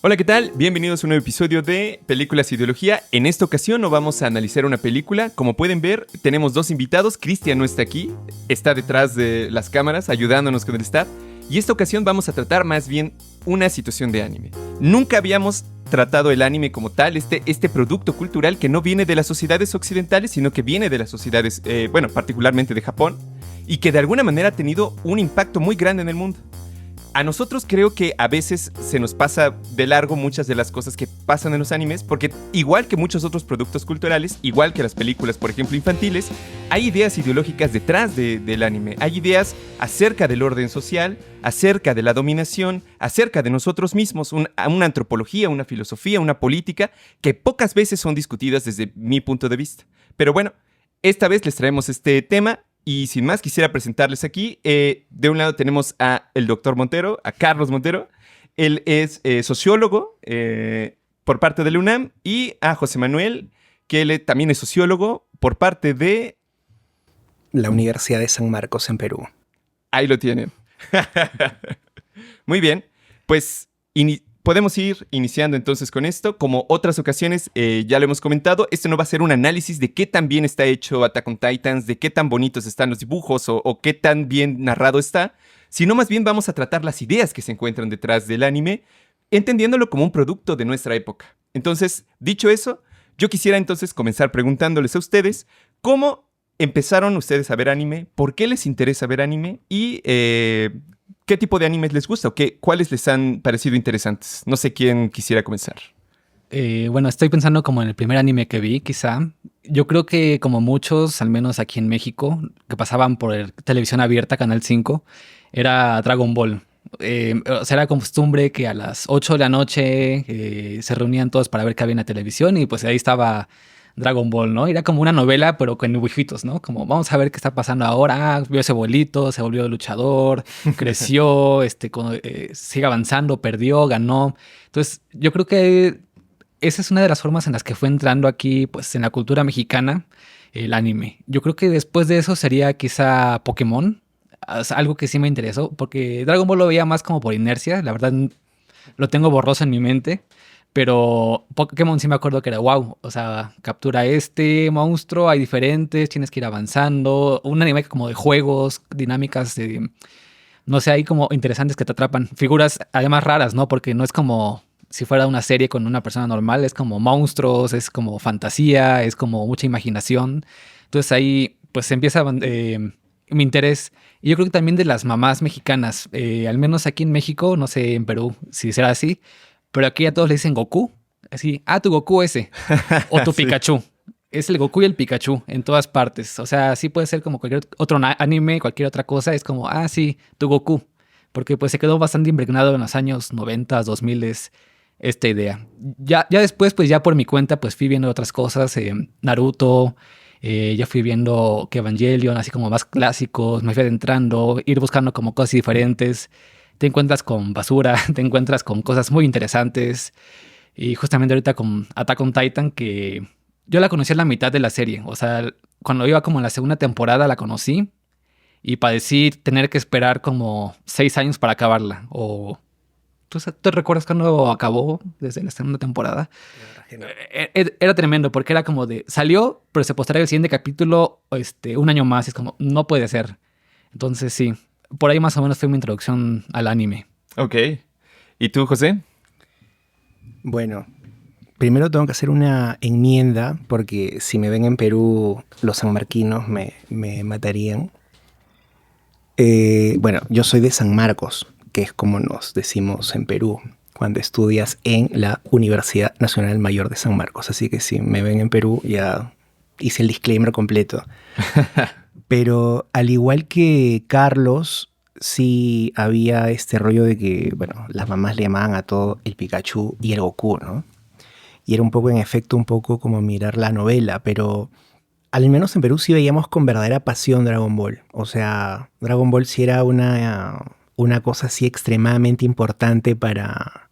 Hola, ¿qué tal? Bienvenidos a un nuevo episodio de Películas e Ideología. En esta ocasión no vamos a analizar una película. Como pueden ver, tenemos dos invitados. Cristian no está aquí, está detrás de las cámaras ayudándonos con el staff. Y esta ocasión vamos a tratar más bien una situación de anime. Nunca habíamos tratado el anime como tal, este producto cultural que no viene de las sociedades occidentales, sino que viene de las sociedades, particularmente de Japón, y que de alguna manera ha tenido un impacto muy grande en el mundo. A nosotros creo que a veces se nos pasa de largo muchas de las cosas que pasan en los animes, porque igual que muchos otros productos culturales, igual que las películas, por ejemplo, infantiles, hay ideas ideológicas detrás del anime. Hay ideas acerca del orden social, acerca de la dominación, acerca de nosotros mismos, una antropología, una filosofía, una política, que pocas veces son discutidas desde mi punto de vista. Pero bueno, esta vez les traemos este tema. Y sin más, quisiera presentarles aquí. De un lado tenemos a el doctor Montero, a Carlos Montero. Él es sociólogo por parte de la UNAM. Y a José Manuel, que él también es sociólogo por parte de... la Universidad de San Marcos en Perú. Ahí lo tienen. Muy bien, pues podemos ir iniciando entonces con esto. Como otras ocasiones ya lo hemos comentado, este no va a ser un análisis de qué tan bien está hecho Attack on Titans, de qué tan bonitos están los dibujos o qué tan bien narrado está, sino más bien vamos a tratar las ideas que se encuentran detrás del anime, entendiéndolo como un producto de nuestra época. Entonces, dicho eso, yo quisiera entonces comenzar preguntándoles a ustedes cómo empezaron ustedes a ver anime, por qué les interesa ver anime y ¿qué tipo de animes les gusta o cuáles les han parecido interesantes? No sé quién quisiera comenzar. Bueno, estoy pensando como en el primer anime que vi, quizá. Yo creo que como muchos, al menos aquí en México, que pasaban por televisión abierta, Canal 5, era Dragon Ball. O sea, era costumbre que a las 8 de la noche se reunían todos para ver qué había en la televisión y pues ahí estaba Dragon Ball, ¿no? Era como una novela, pero con dibujitos, ¿no? Como vamos a ver qué está pasando ahora. Ah, vio ese bolito, se volvió luchador, creció, sigue avanzando, perdió, ganó. Entonces, yo creo que esa es una de las formas en las que fue entrando aquí, pues, en la cultura mexicana, el anime. Yo creo que después de eso sería quizá Pokémon, algo que sí me interesó, porque Dragon Ball lo veía más como por inercia, la verdad lo tengo borroso en mi mente, pero Pokémon sí me acuerdo que era wow, o sea, captura este monstruo, hay diferentes, tienes que ir avanzando, un anime como de juegos, dinámicas de, no sé, hay como interesantes que te atrapan, figuras además raras, ¿no? Porque no es como si fuera una serie con una persona normal, es como monstruos, es como fantasía, es como mucha imaginación. Entonces ahí pues empieza mi interés. Y yo creo que también de las mamás mexicanas, al menos aquí en México, no sé en Perú si será así, pero aquí a todos le dicen Goku. Así, tu Goku ese. O tu Sí. Pikachu. Es el Goku y el Pikachu en todas partes. O sea, sí puede ser como cualquier otro anime, cualquier otra cosa. Es como, sí, tu Goku. Porque pues se quedó bastante impregnado en los años 90, 2000 esta idea. Ya después, pues ya por mi cuenta, pues fui viendo otras cosas. Naruto, ya fui viendo que Evangelion, así como más clásicos. Me fui adentrando, ir buscando como cosas diferentes. Te encuentras con basura, te encuentras con cosas muy interesantes. Y justamente ahorita con Attack on Titan, que yo la conocí a la mitad de la serie. O sea, cuando iba como en la segunda temporada la conocí. Y padecí tener que esperar como 6 años para acabarla. O ¿tú te recuerdas cuando acabó desde la segunda temporada? Era tremendo porque era como de salió, pero se posterga el siguiente capítulo un año más. Y es como, no puede ser. Entonces sí, por ahí más o menos fue mi introducción al anime. Ok. ¿Y tú, José? Bueno, primero tengo que hacer una enmienda porque si me ven en Perú, los sanmarquinos me matarían. Bueno, yo soy de San Marcos, que es como nos decimos en Perú cuando estudias en la Universidad Nacional Mayor de San Marcos. Así que si me ven en Perú, ya hice el disclaimer completo. Pero al igual que Carlos, sí había este rollo de que, bueno, las mamás le llamaban a todo el Pikachu y el Goku, ¿no? Y era un poco, en efecto, un poco como mirar la novela, pero al menos en Perú sí veíamos con verdadera pasión Dragon Ball. O sea, Dragon Ball sí era una cosa así extremadamente importante para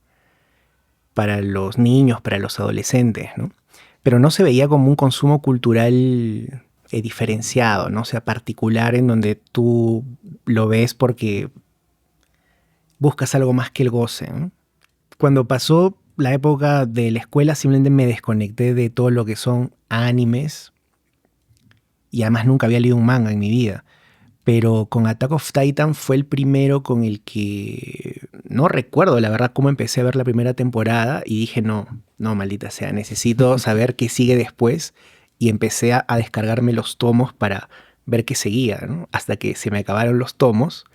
los niños, para los adolescentes, ¿no? Pero no se veía como un consumo cultural diferenciado, ¿no? O sea, particular en donde tú lo ves porque buscas algo más que el goce, ¿no? cuando pasó la época de la escuela simplemente me desconecté de todo lo que son animes y además nunca había leído un manga en mi vida. Pero con Attack of Titan fue el primero con el que no recuerdo la verdad cómo empecé a ver la primera temporada y dije no, maldita sea, necesito saber qué sigue después y empecé a descargarme los tomos para ver qué seguía, ¿no? Hasta que se me acabaron los tomos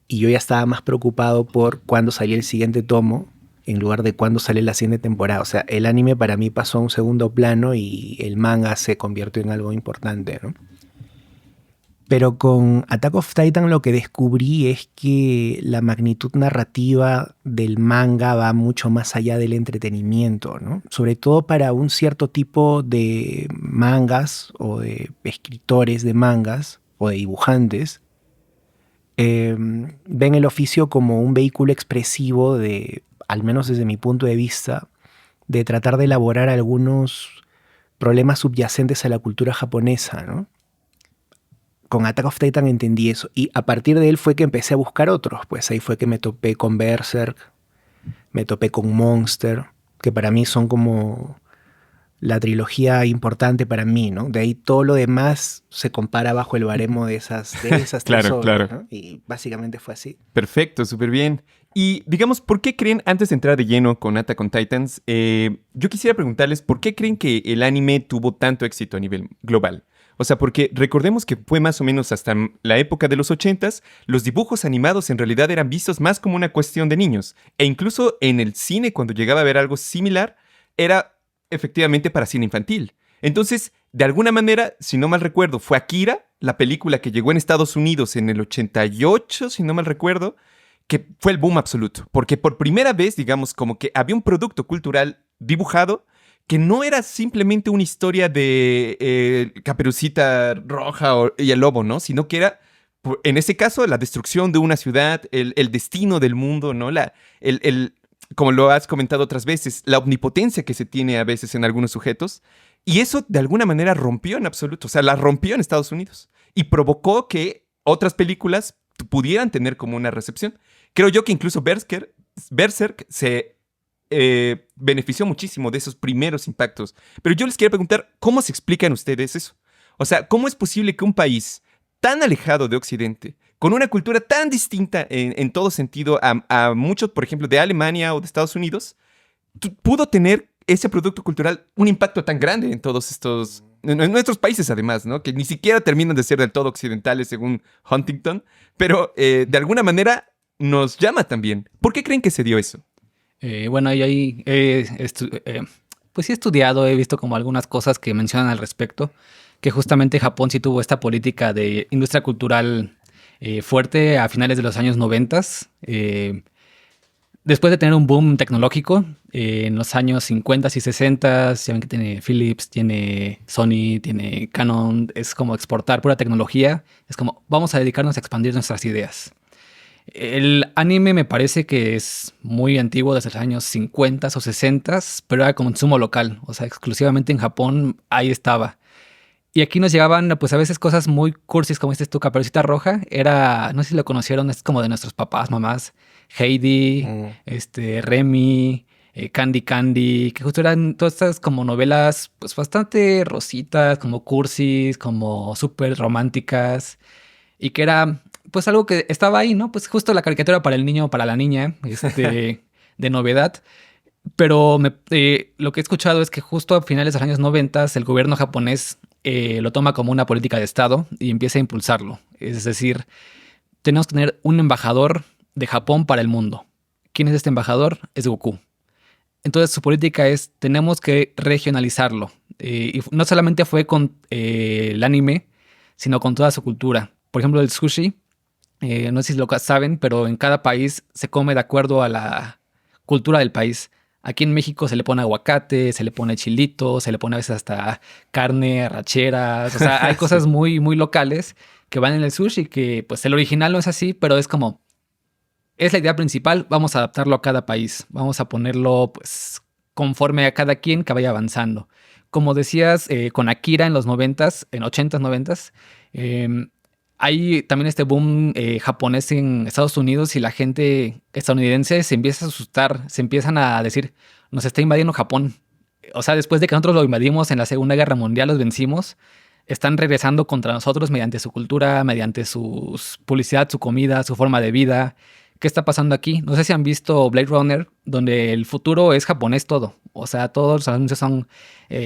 y yo ya estaba más preocupado por cuándo salía el siguiente tomo en lugar de cuándo sale la siguiente temporada. O sea, el anime para mí pasó a un segundo plano y el manga se convirtió en algo importante, ¿no? Pero con Attack of Titan lo que descubrí es que la magnitud narrativa del manga va mucho más allá del entretenimiento, ¿no? Sobre todo para un cierto tipo de mangas o de escritores de mangas o de dibujantes, ven el oficio como un vehículo expresivo de, al menos desde mi punto de vista, de tratar de elaborar algunos problemas subyacentes a la cultura japonesa, ¿no? Con Attack of Titan entendí eso. Y a partir de él fue que empecé a buscar otros. Pues ahí fue que me topé con Berserk, me topé con Monster, que para mí son como la trilogía importante para mí, ¿no? De ahí todo lo demás se compara bajo el baremo de esas tres Claro, obras, claro. ¿no? Y básicamente fue así. Perfecto, súper bien. Y digamos, ¿por qué creen, antes de entrar de lleno con Attack on Titans, yo quisiera preguntarles, ¿por qué creen que el anime tuvo tanto éxito a nivel global? O sea, porque recordemos que fue más o menos hasta la época de los 80s, los dibujos animados en realidad eran vistos más como una cuestión de niños. E incluso en el cine, cuando llegaba a ver algo similar, era efectivamente para cine infantil. Entonces, de alguna manera, si no mal recuerdo, fue Akira, la película que llegó en Estados Unidos en el 88, si no mal recuerdo, que fue el boom absoluto. Porque por primera vez, digamos, como que había un producto cultural dibujado que no era simplemente una historia de Caperucita Roja y el lobo, ¿no? Sino que era, en ese caso, la destrucción de una ciudad, el destino del mundo, ¿no? Como lo has comentado otras veces, la omnipotencia que se tiene a veces en algunos sujetos. Y eso, de alguna manera, rompió en absoluto. O sea, la rompió en Estados Unidos. Y provocó que otras películas pudieran tener como una recepción. Creo yo que incluso Berserk se benefició muchísimo de esos primeros impactos. Pero yo les quiero preguntar, ¿cómo se explican ustedes eso? O sea, ¿cómo es posible que un país tan alejado de Occidente, con una cultura tan distinta en todo sentido a muchos, por ejemplo, de Alemania o de Estados Unidos, pudo tener ese producto cultural un impacto tan grande en todos estos, en nuestros países además, ¿no? Que ni siquiera terminan de ser del todo occidentales según Huntington, pero de alguna manera nos llama también. ¿Por qué creen que se dio eso? Bueno, y ahí pues sí he estudiado, he visto como algunas cosas que mencionan al respecto, que justamente Japón sí tuvo esta política de industria cultural fuerte a finales de los años 90. Después de tener un boom tecnológico en los años 50 y 60, ya ven que tiene Philips, tiene Sony, tiene Canon, es como exportar pura tecnología, es como vamos a dedicarnos a expandir nuestras ideas. El anime me parece que es muy antiguo, desde los años 50 o 60, pero era consumo local, o sea, exclusivamente en Japón ahí estaba. Y aquí nos llegaban, pues a veces cosas muy cursis, como dices tú, Caperucita Roja. Era, no sé si lo conocieron, es como de nuestros papás, mamás. Heidi, Remy, Candy Candy, que justo eran todas estas como novelas, pues bastante rositas, como cursis, como súper románticas. Y que era, pues algo que estaba ahí, ¿no? Pues justo la caricatura para el niño o para la niña, de novedad. Pero lo que he escuchado es que justo a finales de los años 90 el gobierno japonés lo toma como una política de Estado y empieza a impulsarlo. Es decir, tenemos que tener un embajador de Japón para el mundo. ¿Quién es este embajador? Es Goku. Entonces su política es, tenemos que regionalizarlo. Y no solamente fue con el anime, sino con toda su cultura. Por ejemplo, el sushi, no sé si lo saben, pero en cada país se come de acuerdo a la cultura del país. Aquí en México se le pone aguacate, se le pone chilito, se le pone a veces hasta carne, arracheras. O sea, hay cosas muy, muy locales que van en el sushi, que pues el original no es así, pero es como, es la idea principal, vamos a adaptarlo a cada país. Vamos a ponerlo pues conforme a cada quien que vaya avanzando. Como decías, con Akira en los 90s, en 80s, 90s, hay también este boom japonés en Estados Unidos y la gente estadounidense se empieza a asustar, se empiezan a decir, nos está invadiendo Japón. O sea, después de que nosotros lo invadimos en la Segunda Guerra Mundial, los vencimos, están regresando contra nosotros mediante su cultura, mediante su publicidad, su comida, su forma de vida. ¿Qué está pasando aquí? No sé si han visto Blade Runner, donde el futuro es japonés todo. O sea, todos los anuncios son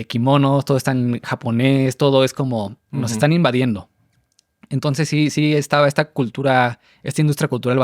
kimonos, todo está en japonés, todo es como nos están invadiendo. Entonces sí estaba esta cultura, esta industria cultural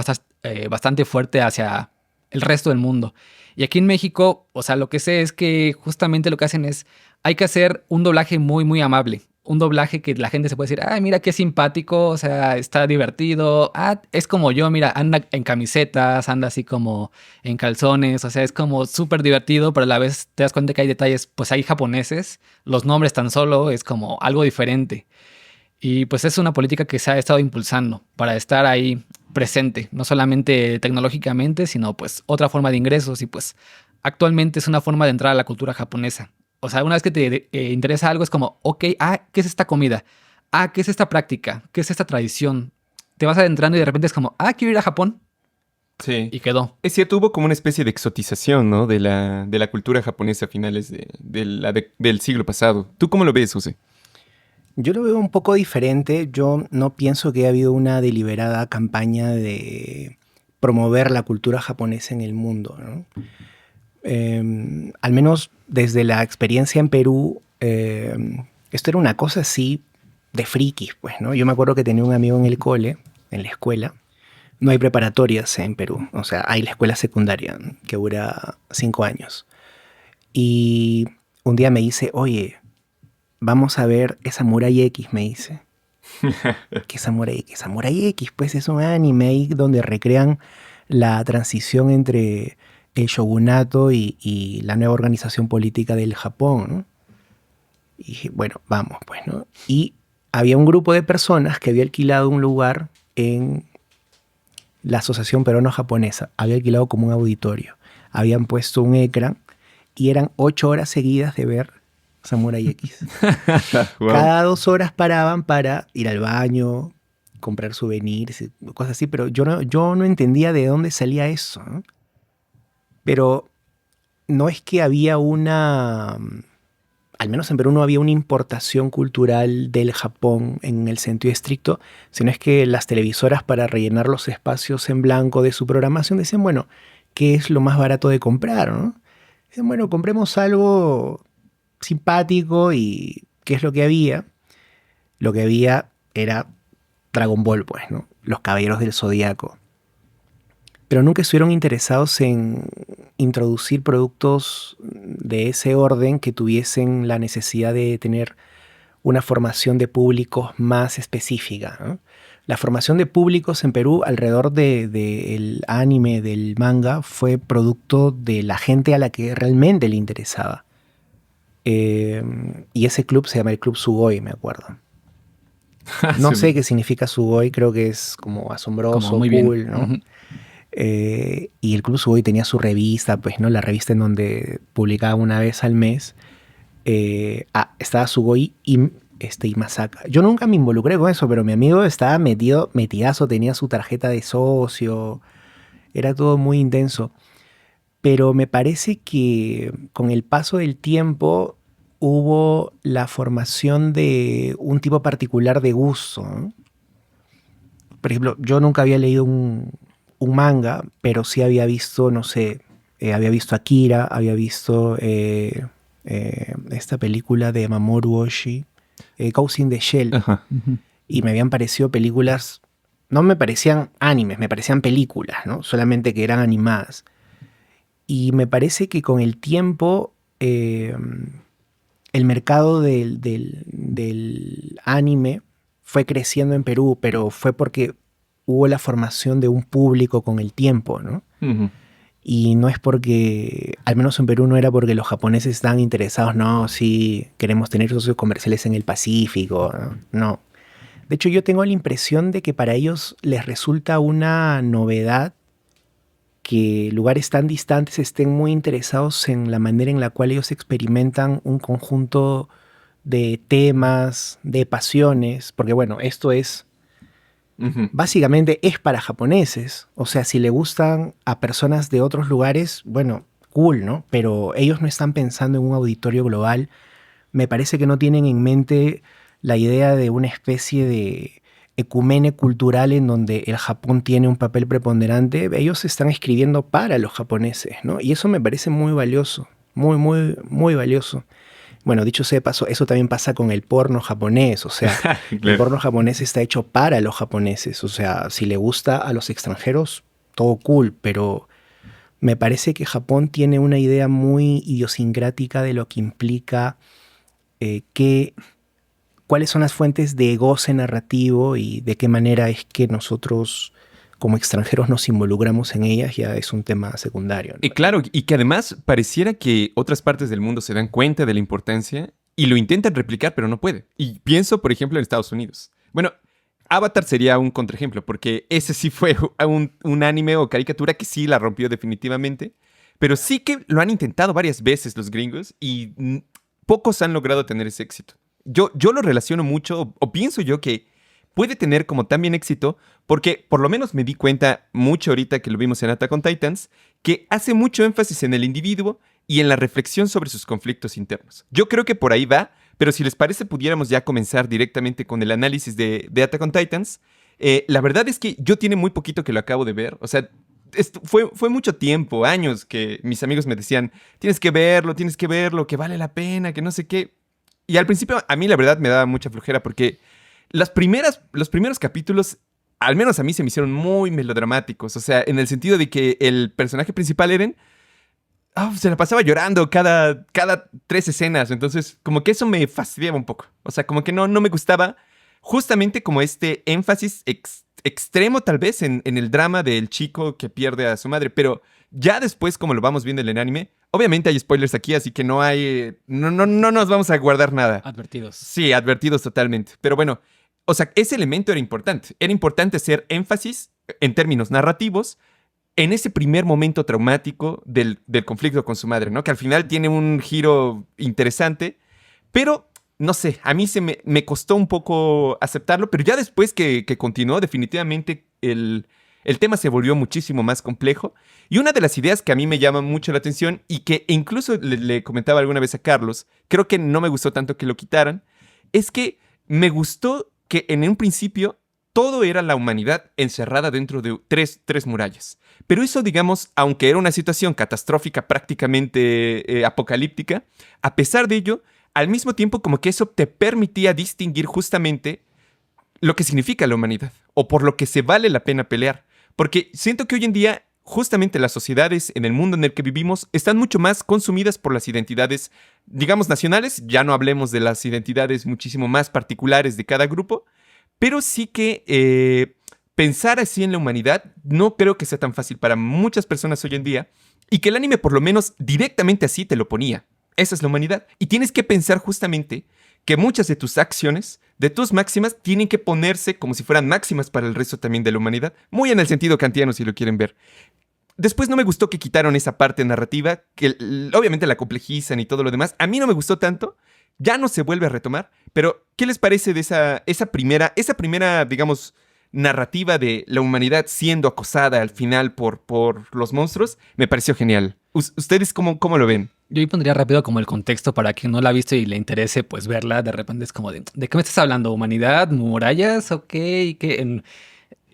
bastante fuerte hacia el resto del mundo. Y aquí en México, o sea, lo que sé es que justamente lo que hacen es, hay que hacer un doblaje muy, muy amable. Un doblaje que la gente se puede decir, ay, mira qué simpático, o sea, está divertido. Ah, es como yo, mira, anda en camisetas, anda así como en calzones, o sea, es como súper divertido, pero a la vez te das cuenta que hay detalles, pues hay japoneses, los nombres tan solo es como algo diferente. Y pues es una política que se ha estado impulsando para estar ahí presente, no solamente tecnológicamente, sino pues otra forma de ingresos y pues actualmente es una forma de entrar a la cultura japonesa. O sea, una vez que te interesa algo es como, ok, ¿qué es esta comida? ¿Qué es esta práctica? ¿Qué es esta tradición? Te vas adentrando y de repente es como, quiero ir a Japón. Sí. Y quedó. Es cierto, hubo como una especie de exotización, ¿no? De la cultura japonesa a finales del siglo pasado. ¿Tú cómo lo ves, José? Yo lo veo un poco diferente. Yo no pienso que haya habido una deliberada campaña de promover la cultura japonesa en el mundo, ¿no? Al menos desde la experiencia en Perú, esto era una cosa así de frikis, pues, ¿no? Yo me acuerdo que tenía un amigo en el cole, en la escuela. No hay preparatorias en Perú, o sea, hay la escuela secundaria que dura 5 años. Y un día me dice, oye, vamos a ver Samurai X, me dice. ¿Qué Samurai X? Samurai X, pues es un anime ahí donde recrean la transición entre el shogunato y la nueva organización política del Japón, ¿no? Y dije, bueno, vamos, pues, ¿no? Y había un grupo de personas que había alquilado un lugar en la Asociación Peruano-Japonesa. Había alquilado como un auditorio. Habían puesto un ecran y eran 8 horas seguidas de ver Samurai X. Wow. Cada 2 horas paraban para ir al baño, comprar souvenirs, cosas así, pero yo no entendía de dónde salía eso, ¿no? Pero no es que había al menos en Perú no había una importación cultural del Japón en el sentido estricto, sino es que las televisoras, para rellenar los espacios en blanco de su programación, decían, bueno, ¿qué es lo más barato de comprar, ¿no? Dicen, bueno, compremos algo simpático. ¿Y qué es lo que había? Lo que había era Dragon Ball, pues, ¿no? Los Caballeros del Zodiaco. Pero nunca estuvieron interesados en introducir productos de ese orden que tuviesen la necesidad de tener una formación de públicos más específica, ¿no? La formación de públicos en Perú alrededor del anime, del manga, fue producto de la gente a la que realmente le interesaba. Y ese club se llama el Club Sugoi, me acuerdo. No sé qué significa Sugoi, creo que es como asombroso, como muy cool, bien, ¿no? Uh-huh. Y el Club Sugoi tenía su revista, pues, ¿no? La revista en donde publicaba una vez al mes. Estaba Sugoi y Masaka. Yo nunca me involucré con eso, pero mi amigo estaba metidazo, tenía su tarjeta de socio. Era todo muy intenso. Pero me parece que con el paso del tiempo hubo la formación de un tipo particular de gusto, ¿no? Por ejemplo, yo nunca había leído un manga, pero sí había visto, no sé, había visto Akira, había visto esta película de Mamoru Oshii, Ghost in the Shell. Ajá. Uh-huh. Y me habían parecido películas, no me parecían animes, me parecían películas, ¿no? Solamente que eran animadas. Y me parece que con el tiempo el mercado del anime fue creciendo en Perú, pero fue porque hubo la formación de un público con el tiempo, ¿no? Uh-huh. Y no es porque, al menos en Perú no era porque los japoneses estaban interesados, no, sí, queremos tener socios comerciales en el Pacífico, ¿no? No. De hecho, yo tengo la impresión de que para ellos les resulta una novedad que lugares tan distantes estén muy interesados en la manera en la cual ellos experimentan un conjunto de temas, de pasiones, porque bueno, esto es Ujú. básicamente es para japoneses. O sea, si le gustan a personas de otros lugares, bueno, cool, ¿no? Pero ellos no están pensando en un auditorio global. Me parece que no tienen en mente la idea de una especie de ecumene cultural en donde el Japón tiene un papel preponderante. Ellos están escribiendo para los japoneses, ¿no? Y eso me parece muy valioso, muy, muy, muy valioso. Bueno, dicho sea de paso, eso también pasa con el porno japonés. O sea, el Claro. porno japonés está hecho para los japoneses. O sea, si le gusta a los extranjeros, todo cool, pero me parece que Japón tiene una idea muy idiosincrática de lo que implica que cuáles son las fuentes de goce narrativo y de qué manera es que nosotros como extranjeros nos involucramos en ellas, ya es un tema secundario, ¿no? Y claro, y que además pareciera que otras partes del mundo se dan cuenta de la importancia y lo intentan replicar, pero no puede. Y pienso, por ejemplo, en Estados Unidos. Bueno, Avatar sería un contraejemplo, porque ese sí fue un anime o caricatura que sí la rompió definitivamente, pero sí que lo han intentado varias veces los gringos y pocos han logrado tener ese éxito. Yo lo relaciono mucho, o pienso yo que puede tener como también éxito, porque por lo menos me di cuenta mucho ahorita que lo vimos en Attack on Titans, que hace mucho énfasis en el individuo y en la reflexión sobre sus conflictos internos. Yo creo que por ahí va, pero si les parece pudiéramos ya comenzar directamente con el análisis de Attack on Titans. La verdad es que yo tiene muy poquito que lo acabo de ver, o sea, fue mucho tiempo, años, que mis amigos me decían, tienes que verlo, que vale la pena, que no sé qué. Y al principio a mí la verdad me daba mucha flojera porque los primeros capítulos, al menos a mí se me hicieron muy melodramáticos. O sea, en el sentido de que el personaje principal, Eren, se la pasaba llorando cada 3 escenas. Entonces, como que eso me fastidiaba un poco. O sea, como que no me gustaba justamente como este énfasis extremo tal vez en el drama del chico que pierde a su madre. Pero ya después, como lo vamos viendo en el anime, obviamente hay spoilers aquí, así que no hay... No nos vamos a guardar nada. Advertidos. Sí, advertidos totalmente. Pero bueno, o sea, ese elemento era importante. Era importante hacer énfasis en términos narrativos en ese primer momento traumático del conflicto con su madre, ¿no? Que al final tiene un giro interesante, pero no sé, a mí me costó un poco aceptarlo, pero ya después que continuó, definitivamente el tema se volvió muchísimo más complejo. Y una de las ideas que a mí me llama mucho la atención y que incluso le comentaba alguna vez a Carlos, creo que no me gustó tanto que lo quitaran, es que me gustó que en un principio todo era la humanidad encerrada dentro de tres murallas. Pero eso, digamos, aunque era una situación catastrófica, prácticamente apocalíptica, a pesar de ello, al mismo tiempo como que eso te permitía distinguir justamente lo que significa la humanidad o por lo que se vale la pena pelear. Porque siento que hoy en día justamente las sociedades en el mundo en el que vivimos están mucho más consumidas por las identidades, digamos, nacionales. Ya no hablemos de las identidades muchísimo más particulares de cada grupo, pero sí que pensar así en la humanidad no creo que sea tan fácil para muchas personas hoy en día y que el anime por lo menos directamente así te lo ponía. Esa es la humanidad. Y tienes que pensar justamente que muchas de tus acciones, de tus máximas, tienen que ponerse como si fueran máximas para el resto también de la humanidad. Muy en el sentido kantiano, si lo quieren ver. Después no me gustó que quitaron esa parte narrativa, que obviamente la complejizan y todo lo demás. A mí no me gustó tanto. Ya no se vuelve a retomar. Pero, ¿qué les parece de esa primera, digamos, narrativa de la humanidad siendo acosada al final por los monstruos? Me pareció genial. ¿Ustedes cómo lo ven? Yo ahí pondría rápido como el contexto para quien no la ha visto y le interese pues verla. De repente es como ¿de qué me estás hablando? ¿Humanidad? ¿Murallas? ¿Ok?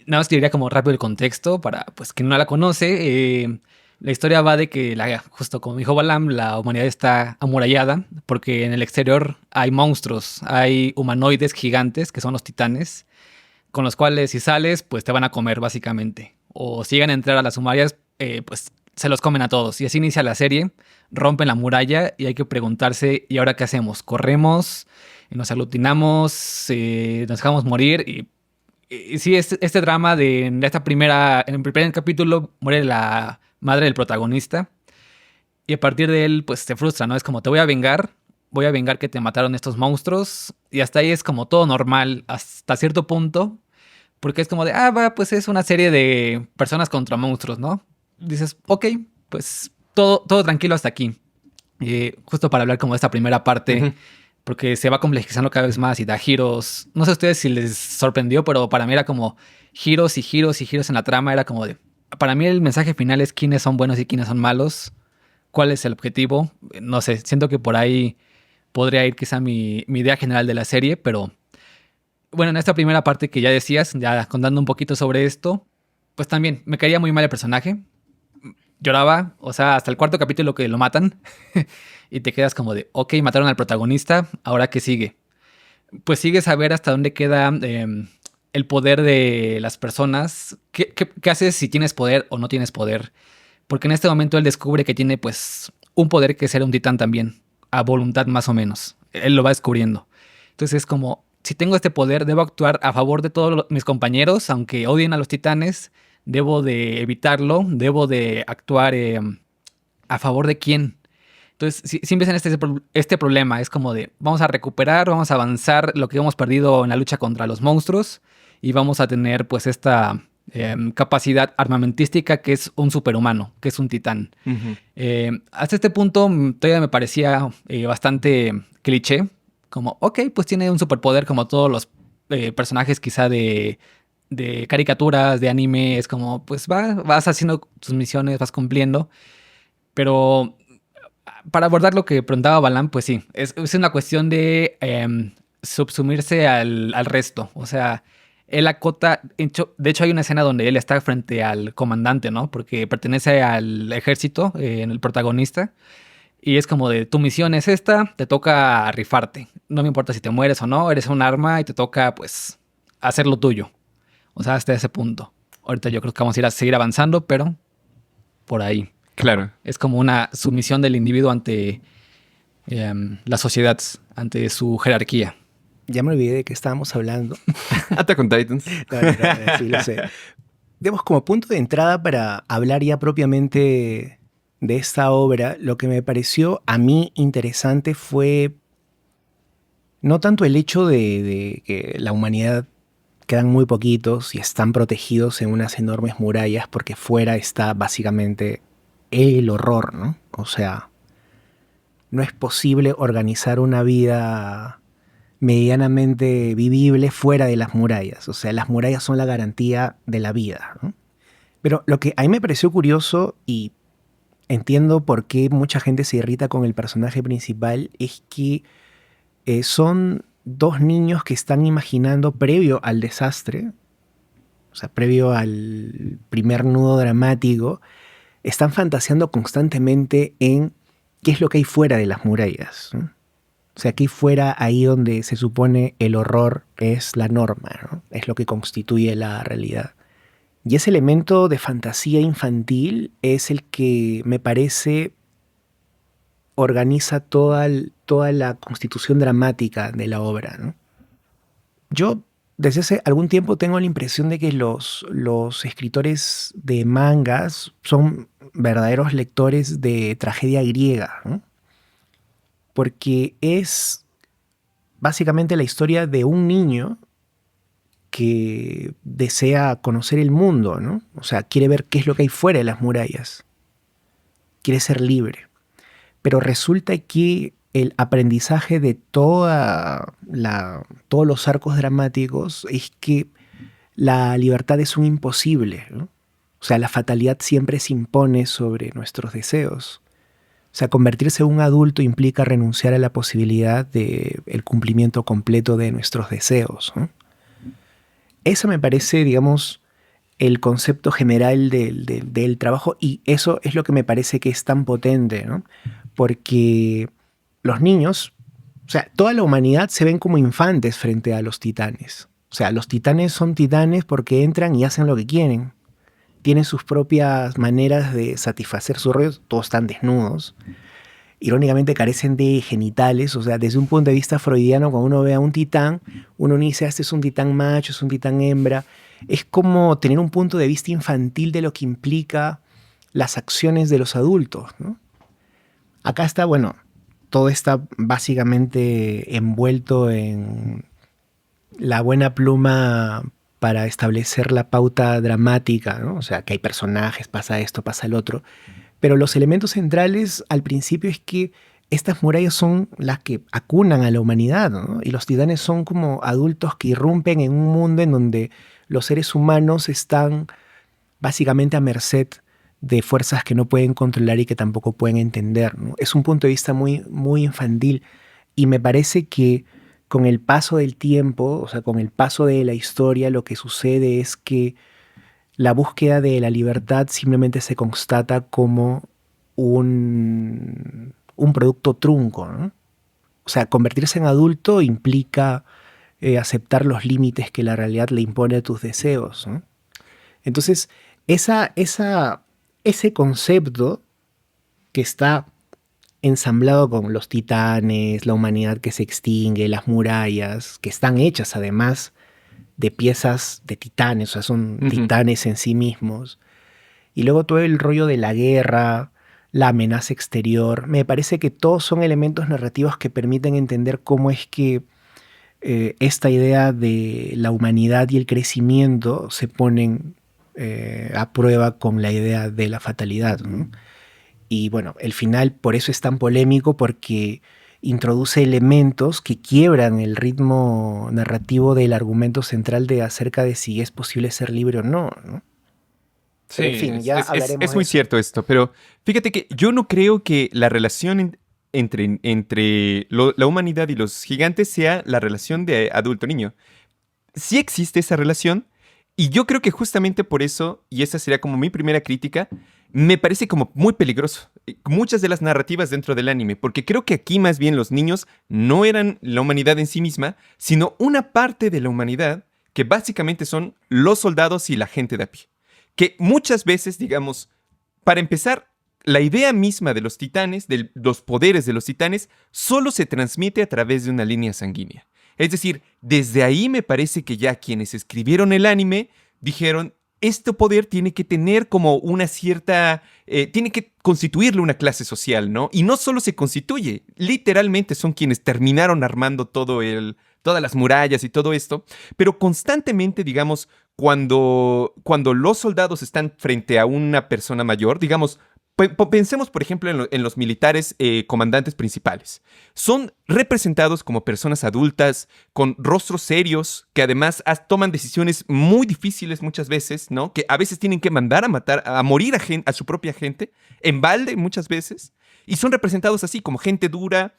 Nada más que diría como rápido el contexto para pues quien no la conoce. La historia va de que, justo como dijo Balam, la humanidad está amurallada porque en el exterior hay monstruos, hay humanoides gigantes que son los titanes, con los cuales si sales pues te van a comer básicamente. O si llegan a entrar a las murallas pues se los comen a todos. Y así inicia la serie, rompen la muralla y hay que preguntarse, ¿y ahora qué hacemos? ¿Corremos? ¿Nos aglutinamos? ¿Nos dejamos morir? Y sí, este drama en el primer capítulo muere la madre del protagonista y a partir de él pues se frustra, ¿no? Es como voy a vengar que te mataron estos monstruos y hasta ahí es como todo normal hasta cierto punto porque es como pues es una serie de personas contra monstruos, ¿no? Dices, ok, pues todo tranquilo hasta aquí. Justo para hablar como de esta primera parte, porque se va complejizando cada vez más y da giros. No sé a ustedes si les sorprendió, pero para mí era como giros y giros y giros en la trama. Era como de... Para mí el mensaje final es quiénes son buenos y quiénes son malos. ¿Cuál es el objetivo? No sé, siento que por ahí podría ir quizá mi idea general de la serie, pero... Bueno, en esta primera parte que ya decías, ya contando un poquito sobre esto, pues también me caía muy mal el personaje. Lloraba, o sea, hasta el cuarto capítulo que lo matan y te quedas como de, ok, mataron al protagonista, ¿ahora qué sigue? Pues sigues a ver hasta dónde queda el poder de las personas. ¿Qué haces si tienes poder o no tienes poder? Porque en este momento él descubre que tiene pues un poder que es ser un titán también, a voluntad más o menos. Él lo va descubriendo. Entonces es como, si tengo este poder, debo actuar a favor de todos mis compañeros, aunque odien a los titanes. Debo de evitarlo, debo de actuar a favor de quién. Entonces, si empiezan este problema, es como de, vamos a recuperar, vamos a avanzar lo que hemos perdido en la lucha contra los monstruos y vamos a tener pues esta capacidad armamentística que es un superhumano, que es un titán. Hasta este punto todavía me parecía bastante cliché, como, ok, pues tiene un superpoder como todos los personajes quizá de caricaturas, de anime, es como, pues vas haciendo tus misiones, vas cumpliendo, pero para abordar lo que preguntaba Balan, pues sí, es una cuestión de subsumirse al resto, o sea, él acota, de hecho hay una escena donde él está frente al comandante, ¿no? Porque pertenece al ejército, en el protagonista, y es como de, tu misión es esta, te toca rifarte, no me importa si te mueres o no, eres un arma y te toca, pues, hacer lo tuyo. O sea, hasta ese punto. Ahorita yo creo que vamos a seguir avanzando, pero por ahí. Claro. Es como una sumisión del individuo ante la sociedad, ante su jerarquía. Ya me olvidé de qué estábamos hablando. Attack on Titans. No, sí, lo sé. Digamos, como punto de entrada para hablar ya propiamente de esta obra, lo que me pareció a mí interesante fue no tanto el hecho de que la humanidad quedan muy poquitos y están protegidos en unas enormes murallas porque fuera está básicamente el horror, ¿no? O sea, no es posible organizar una vida medianamente vivible fuera de las murallas. O sea, las murallas son la garantía de la vida, ¿no? Pero lo que a mí me pareció curioso, y entiendo por qué mucha gente se irrita con el personaje principal, es que son dos niños que están imaginando previo al desastre, o sea, previo al primer nudo dramático, están fantaseando constantemente en qué es lo que hay fuera de las murallas, ¿no? O sea, aquí fuera, ahí donde se supone el horror es la norma, ¿no? Es lo que constituye la realidad. Y ese elemento de fantasía infantil es el que me parece organiza toda la constitución dramática de la obra, ¿no? Yo desde hace algún tiempo tengo la impresión de que los escritores de mangas son verdaderos lectores de tragedia griega, ¿no? Porque es básicamente la historia de un niño que desea conocer el mundo, ¿no? O sea, quiere ver qué es lo que hay fuera de las murallas. Quiere ser libre. Pero resulta que el aprendizaje de todos los arcos dramáticos es que la libertad es un imposible, ¿no? O sea, la fatalidad siempre se impone sobre nuestros deseos. O sea, convertirse en un adulto implica renunciar a la posibilidad del cumplimiento completo de nuestros deseos, ¿no? Eso me parece, digamos, el concepto general del trabajo, y eso es lo que me parece que es tan potente, ¿no? Porque los niños, o sea, toda la humanidad se ven como infantes frente a los titanes. O sea, los titanes son titanes porque entran y hacen lo que quieren. Tienen sus propias maneras de satisfacer sus rollos, todos están desnudos. Irónicamente carecen de genitales, o sea, desde un punto de vista freudiano, cuando uno ve a un titán, uno dice, este es un titán macho, es un titán hembra. Es como tener un punto de vista infantil de lo que implica las acciones de los adultos, ¿no? Acá está, bueno, todo está básicamente envuelto en la buena pluma para establecer la pauta dramática, ¿no? O sea, que hay personajes, pasa esto, pasa el otro. Pero los elementos centrales al principio es que estas murallas son las que acunan a la humanidad, ¿no? Y los titanes son como adultos que irrumpen en un mundo en donde los seres humanos están básicamente a merced de fuerzas que no pueden controlar y que tampoco pueden entender, ¿no? Es un punto de vista muy, muy infantil y me parece que con el paso del tiempo, o sea, con el paso de la historia, lo que sucede es que la búsqueda de la libertad simplemente se constata como un producto trunco, ¿no? O sea, convertirse en adulto implica aceptar los límites que la realidad le impone a tus deseos, ¿no? Entonces, ese concepto que está ensamblado con los titanes, la humanidad que se extingue, las murallas, que están hechas además de piezas de titanes, o sea, son titanes en sí mismos. Y luego todo el rollo de la guerra, la amenaza exterior, me parece que todos son elementos narrativos que permiten entender cómo es que esta idea de la humanidad y el crecimiento se ponen a prueba con la idea de la fatalidad, ¿no? Y bueno, el final por eso es tan polémico, porque introduce elementos que quiebran el ritmo narrativo del argumento central de acerca de si es posible ser libre o no, ¿no? Sí, Pero en fin, ya hablaremos es de muy eso. cierto esto, pero fíjate que yo no creo que la relación entre la humanidad y los gigantes sea la relación de adulto-niño. Sí existe esa relación y yo creo que justamente por eso, y esa sería como mi primera crítica, me parece como muy peligroso muchas de las narrativas dentro del anime, porque creo que aquí más bien los niños no eran la humanidad en sí misma, sino una parte de la humanidad que básicamente son los soldados y la gente de a pie. Que muchas veces, digamos, para empezar, la idea misma de los titanes, de los poderes de los titanes, solo se transmite a través de una línea sanguínea. Es decir, desde ahí me parece que ya quienes escribieron el anime dijeron, este poder tiene que tener como una cierta, tiene que constituirle una clase social, ¿no? Y no solo se constituye, literalmente son quienes terminaron armando todas las murallas y todo esto, pero constantemente, digamos, cuando los soldados están frente a una persona mayor, digamos, pensemos, por ejemplo, en los militares comandantes principales. Son representados como personas adultas, con rostros serios, que además toman decisiones muy difíciles muchas veces, ¿no? Que a veces tienen que mandar a matar, a morir a su propia gente, en balde muchas veces. Y son representados así, como gente dura,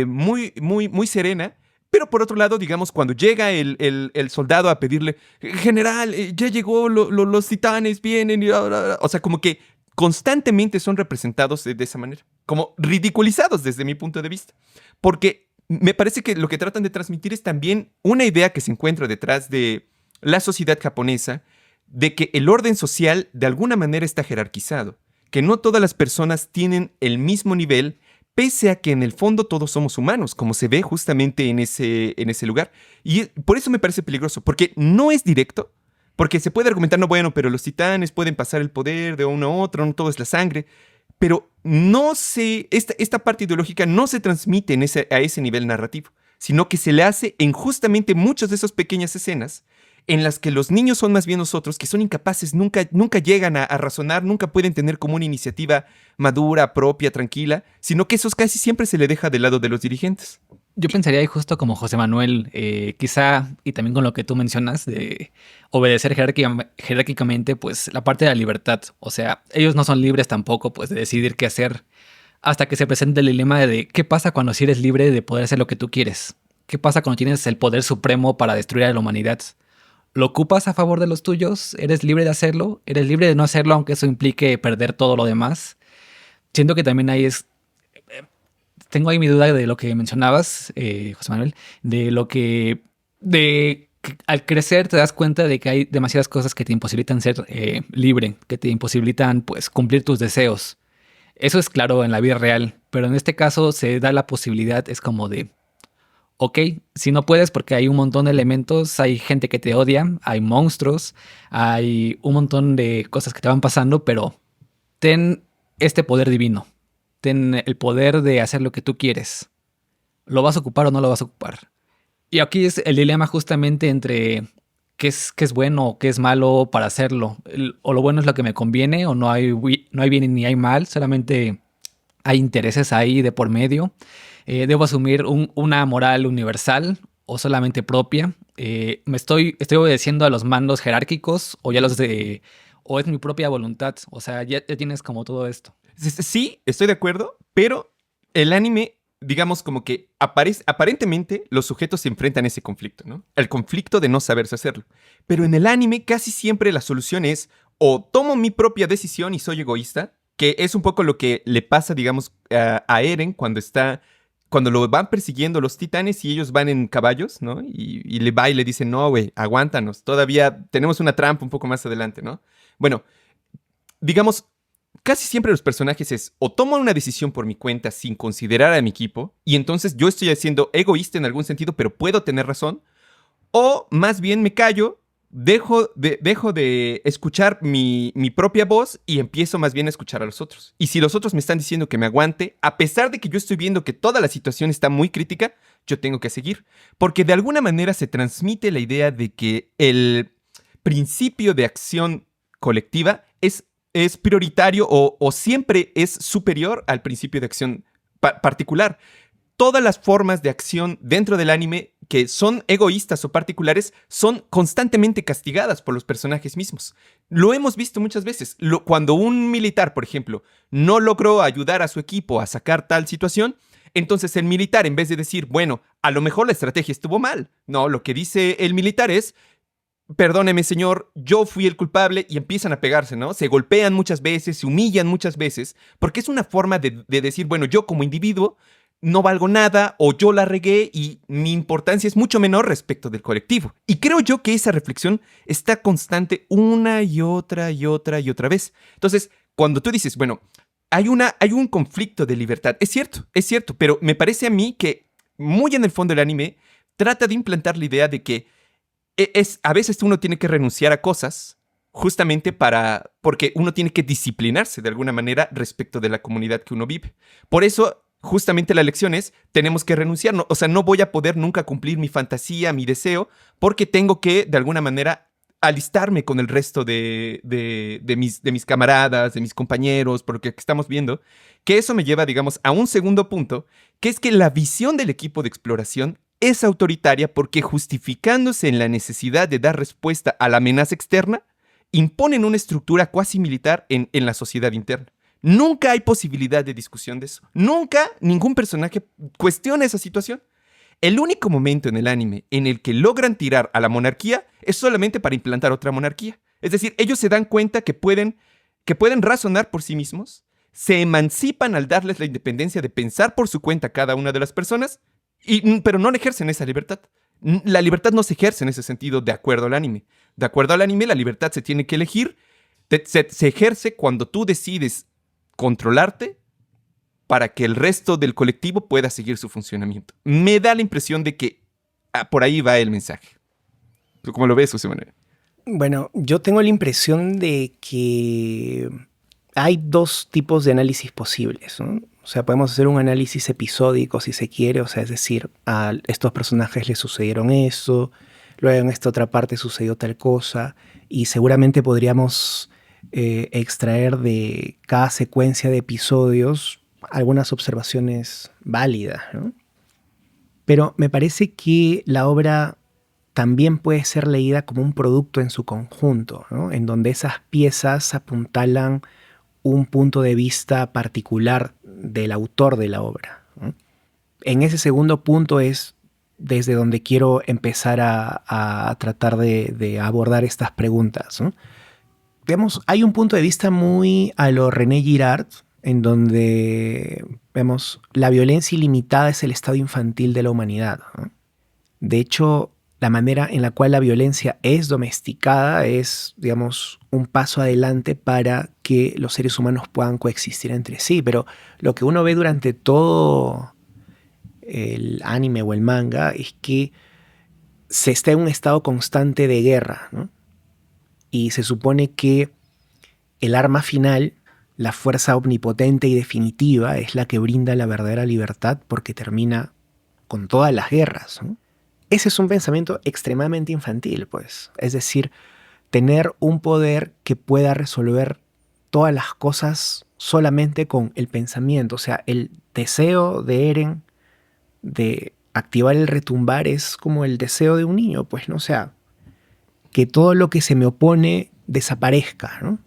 muy, muy, muy serena. Pero por otro lado, digamos, cuando llega el soldado a pedirle, general, ya llegó, los titanes vienen, y, o sea, como que constantemente son representados de esa manera, como ridiculizados desde mi punto de vista, porque me parece que lo que tratan de transmitir es también una idea que se encuentra detrás de la sociedad japonesa, de que el orden social de alguna manera está jerarquizado, que no todas las personas tienen el mismo nivel, pese a que en el fondo todos somos humanos, como se ve justamente en ese lugar. Y por eso me parece peligroso, porque no es directo. Porque se puede argumentar, no, bueno, pero los titanes pueden pasar el poder de uno a otro, no todo es la sangre. Pero esta parte ideológica no se transmite a ese nivel narrativo, sino que se le hace en justamente muchas de esas pequeñas escenas en las que los niños son más bien nosotros, que son incapaces, nunca llegan a razonar, nunca pueden tener como una iniciativa madura, propia, tranquila, sino que eso casi siempre se le deja del lado de los dirigentes. Yo pensaría ahí justo como José Manuel, quizá, y también con lo que tú mencionas, de obedecer jerárquicamente, pues la parte de la libertad. O sea, ellos no son libres tampoco, pues, de decidir qué hacer hasta que se presente el dilema de qué pasa cuando si eres libre de poder hacer lo que tú quieres. ¿Qué pasa cuando tienes el poder supremo para destruir a la humanidad? ¿Lo ocupas a favor de los tuyos? ¿Eres libre de hacerlo? ¿Eres libre de no hacerlo aunque eso implique perder todo lo demás? Siento que también ahí tengo ahí mi duda de lo que mencionabas, José Manuel, de que al crecer te das cuenta de que hay demasiadas cosas que te imposibilitan ser libre, que te imposibilitan pues cumplir tus deseos. Eso es claro en la vida real, pero en este caso se da la posibilidad, es como de, ok, si no puedes porque hay un montón de elementos, hay gente que te odia, hay monstruos, hay un montón de cosas que te van pasando, pero ten este poder divino. Ten el poder de hacer lo que tú quieres. ¿Lo vas a ocupar o no lo vas a ocupar? Y aquí es el dilema justamente entre qué es bueno o qué es malo para hacerlo. O lo bueno es lo que me conviene o no hay bien ni hay mal. Solamente hay intereses ahí de por medio. ¿Debo asumir una moral universal o solamente propia? ¿Estoy obedeciendo a los mandos jerárquicos o o es mi propia voluntad? O sea, ya tienes como todo esto. Sí, estoy de acuerdo, pero el anime, digamos como que aparentemente los sujetos se enfrentan a ese conflicto, ¿no? El conflicto de no saberse hacerlo. Pero en el anime casi siempre la solución es o tomo mi propia decisión y soy egoísta, que es un poco lo que le pasa, digamos, a Eren cuando lo van persiguiendo los titanes y ellos van en caballos, ¿no? Y le va y le dice, no, güey, aguántanos, todavía tenemos una trampa un poco más adelante, ¿no? Bueno, digamos, casi siempre los personajes es o tomo una decisión por mi cuenta sin considerar a mi equipo, y entonces yo estoy siendo egoísta en algún sentido, pero puedo tener razón, o más bien me callo, dejo de escuchar mi propia voz y empiezo más bien a escuchar a los otros. Y si los otros me están diciendo que me aguante, a pesar de que yo estoy viendo que toda la situación está muy crítica, yo tengo que seguir. Porque de alguna manera se transmite la idea de que el principio de acción colectiva es prioritario o siempre es superior al principio de acción particular. Todas las formas de acción dentro del anime que son egoístas o particulares son constantemente castigadas por los personajes mismos. Lo hemos visto muchas veces. Cuando un militar, por ejemplo, no logró ayudar a su equipo a sacar tal situación, entonces el militar, en vez de decir, bueno, a lo mejor la estrategia estuvo mal, no, lo que dice el militar es, perdóneme, señor, yo fui el culpable, y empiezan a pegarse, ¿no? Se golpean muchas veces, se humillan muchas veces, porque es una forma de decir, bueno, yo como individuo no valgo nada o yo la regué y mi importancia es mucho menor respecto del colectivo. Y creo yo que esa reflexión está constante una y otra y otra y otra vez. Entonces, cuando tú dices, bueno, hay un conflicto de libertad, es cierto, pero me parece a mí que muy en el fondo el anime trata de implantar la idea de que a veces uno tiene que renunciar a cosas justamente porque uno tiene que disciplinarse de alguna manera respecto de la comunidad que uno vive. Por eso, justamente la lección es, tenemos que renunciar. No, o sea, no voy a poder nunca cumplir mi fantasía, mi deseo, porque tengo que, de alguna manera, alistarme con el resto de mis camaradas, de mis compañeros, por lo que estamos viendo, que eso me lleva, digamos, a un segundo punto, que es que la visión del equipo de exploración es autoritaria porque, justificándose en la necesidad de dar respuesta a la amenaza externa, imponen una estructura cuasi militar en la sociedad interna. Nunca hay posibilidad de discusión de eso. Nunca ningún personaje cuestiona esa situación. El único momento en el anime en el que logran tirar a la monarquía es solamente para implantar otra monarquía. Es decir, ellos se dan cuenta que pueden razonar por sí mismos, se emancipan al darles la independencia de pensar por su cuenta cada una de las personas, pero no ejercen esa libertad. La libertad no se ejerce en ese sentido de acuerdo al anime. De acuerdo al anime, la libertad se tiene que elegir, se ejerce cuando tú decides controlarte para que el resto del colectivo pueda seguir su funcionamiento. Me da la impresión de que por ahí va el mensaje. ¿Tú cómo lo ves, José Manuel? Bueno, yo tengo la impresión de que hay dos tipos de análisis posibles, ¿no? O sea, podemos hacer un análisis episódico si se quiere, o sea, es decir, a estos personajes les sucedieron eso, luego en esta otra parte sucedió tal cosa, y seguramente podríamos extraer de cada secuencia de episodios algunas observaciones válidas, ¿no? Pero me parece que la obra también puede ser leída como un producto en su conjunto, ¿no? En donde esas piezas apuntalan un punto de vista particular del autor de la obra, ¿no? En ese segundo punto es desde donde quiero empezar a tratar de abordar estas preguntas, ¿no? Digamos, hay un punto de vista muy a lo René Girard, en donde vemos la violencia ilimitada es el estado infantil de la humanidad, ¿no? De hecho, la manera en la cual la violencia es domesticada es, digamos, un paso adelante para que los seres humanos puedan coexistir entre sí. Pero lo que uno ve durante todo el anime o el manga es que se está en un estado constante de guerra, ¿no? Y se supone que el arma final, la fuerza omnipotente y definitiva, es la que brinda la verdadera libertad porque termina con todas las guerras, ¿no? Ese es un pensamiento extremadamente infantil, pues. Es decir, tener un poder que pueda resolver todas las cosas solamente con el pensamiento. O sea, el deseo de Eren de activar el retumbar es como el deseo de un niño, pues, ¿no? O sea, que todo lo que se me opone desaparezca, ¿no?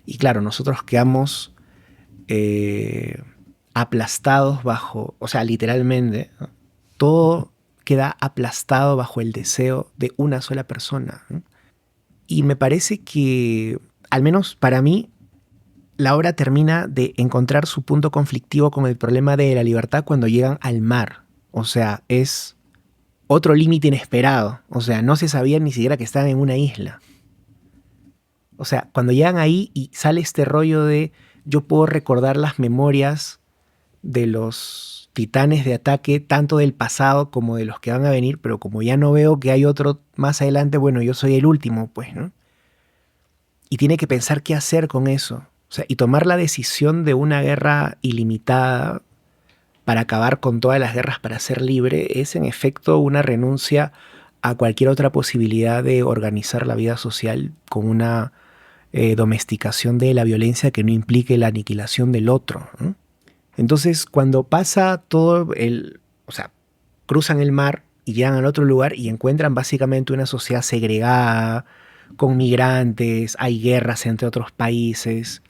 Y claro, nosotros quedamos aplastados bajo, o sea, literalmente, ¿no? Todo queda aplastado bajo el deseo de una sola persona, ¿no? Y me parece que, al menos para mí, la obra termina de encontrar su punto conflictivo con el problema de la libertad cuando llegan al mar. O sea, es otro límite inesperado. O sea, no se sabía ni siquiera que estaban en una isla. O sea, cuando llegan ahí y sale este rollo de yo puedo recordar las memorias de los titanes de ataque, tanto del pasado como de los que van a venir, pero como ya no veo que hay otro más adelante, bueno, yo soy el último, pues, ¿no? Y tiene que pensar qué hacer con eso. O sea, y tomar la decisión de una guerra ilimitada para acabar con todas las guerras para ser libre es en efecto una renuncia a cualquier otra posibilidad de organizar la vida social con una domesticación de la violencia que no implique la aniquilación del otro, ¿no? Entonces, cuando pasa todo o sea, cruzan el mar y llegan al otro lugar y encuentran básicamente una sociedad segregada, con migrantes, hay guerras entre otros países.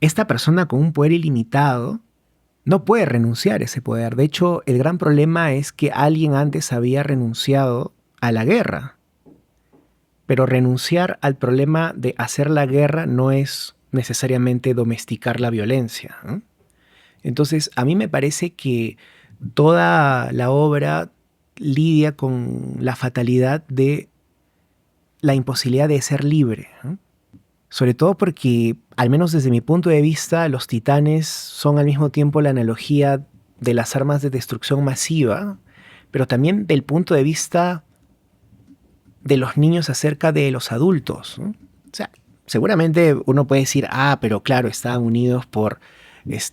Esta persona con un poder ilimitado no puede renunciar a ese poder. De hecho, el gran problema es que alguien antes había renunciado a la guerra. Pero renunciar al problema de hacer la guerra no es necesariamente domesticar la violencia, ¿no? Entonces, a mí me parece que toda la obra lidia con la fatalidad de la imposibilidad de ser libre, ¿no? Sobre todo porque, al menos desde mi punto de vista, los titanes son al mismo tiempo la analogía de las armas de destrucción masiva, pero también del punto de vista de los niños acerca de los adultos, ¿no? O sea, seguramente uno puede decir, pero claro, estaban unidos por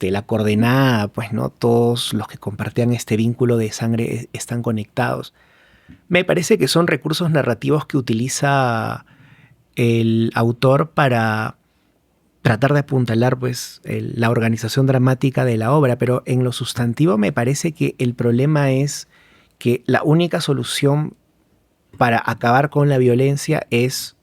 la coordenada, pues, ¿no? Todos los que compartían este vínculo de sangre están conectados. Me parece que son recursos narrativos que utiliza el autor para tratar de apuntalar, pues, la organización dramática de la obra, pero en lo sustantivo me parece que el problema es que la única solución para acabar con la violencia es